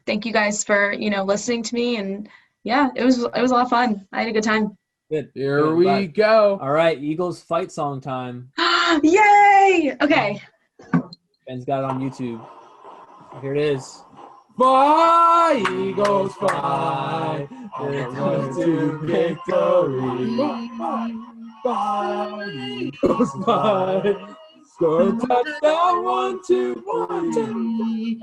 Speaker 3: thank you guys for listening to me. And it was a lot of fun. I had a good time.
Speaker 1: Good.
Speaker 4: Here we go.
Speaker 1: All right, Eagles fight song time.
Speaker 3: Yay! Okay.
Speaker 1: Ben's got it on YouTube. Here it is.
Speaker 4: Fly, Eagles, fly. It's to victory. Fly, Eagles, fly. Score a touchdown, 1, 2, 1, 2.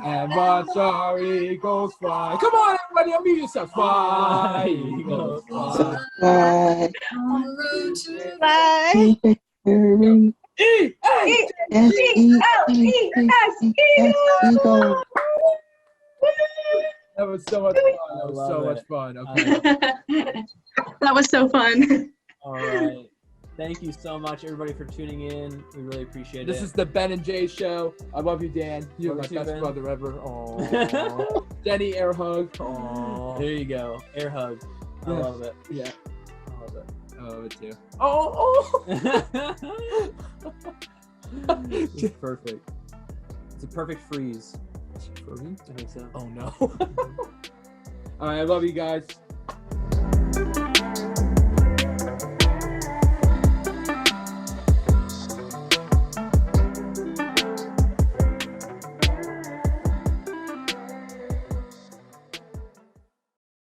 Speaker 4: And watch our Eagles fly. Come on, everybody, unmute yourself. Fly, Eagles, fly.
Speaker 10: Fly. Fly.
Speaker 4: Eagles. That was so much fun. That was so much fun. Okay.
Speaker 3: That was so fun.
Speaker 1: All right. Thank you so much, everybody, for tuning in. We really appreciate it.
Speaker 4: This is the Ben and Jay Show. I love you, Dan. You're my best brother ever. Aww. Jenny, air hug. Aww.
Speaker 1: There you go. Air hug. I love it.
Speaker 4: Yeah.
Speaker 1: I love it.
Speaker 4: I love it too.
Speaker 1: It's perfect. It's a perfect freeze.
Speaker 4: Frozen?
Speaker 1: I think so.
Speaker 4: Oh no. All right, I love you guys.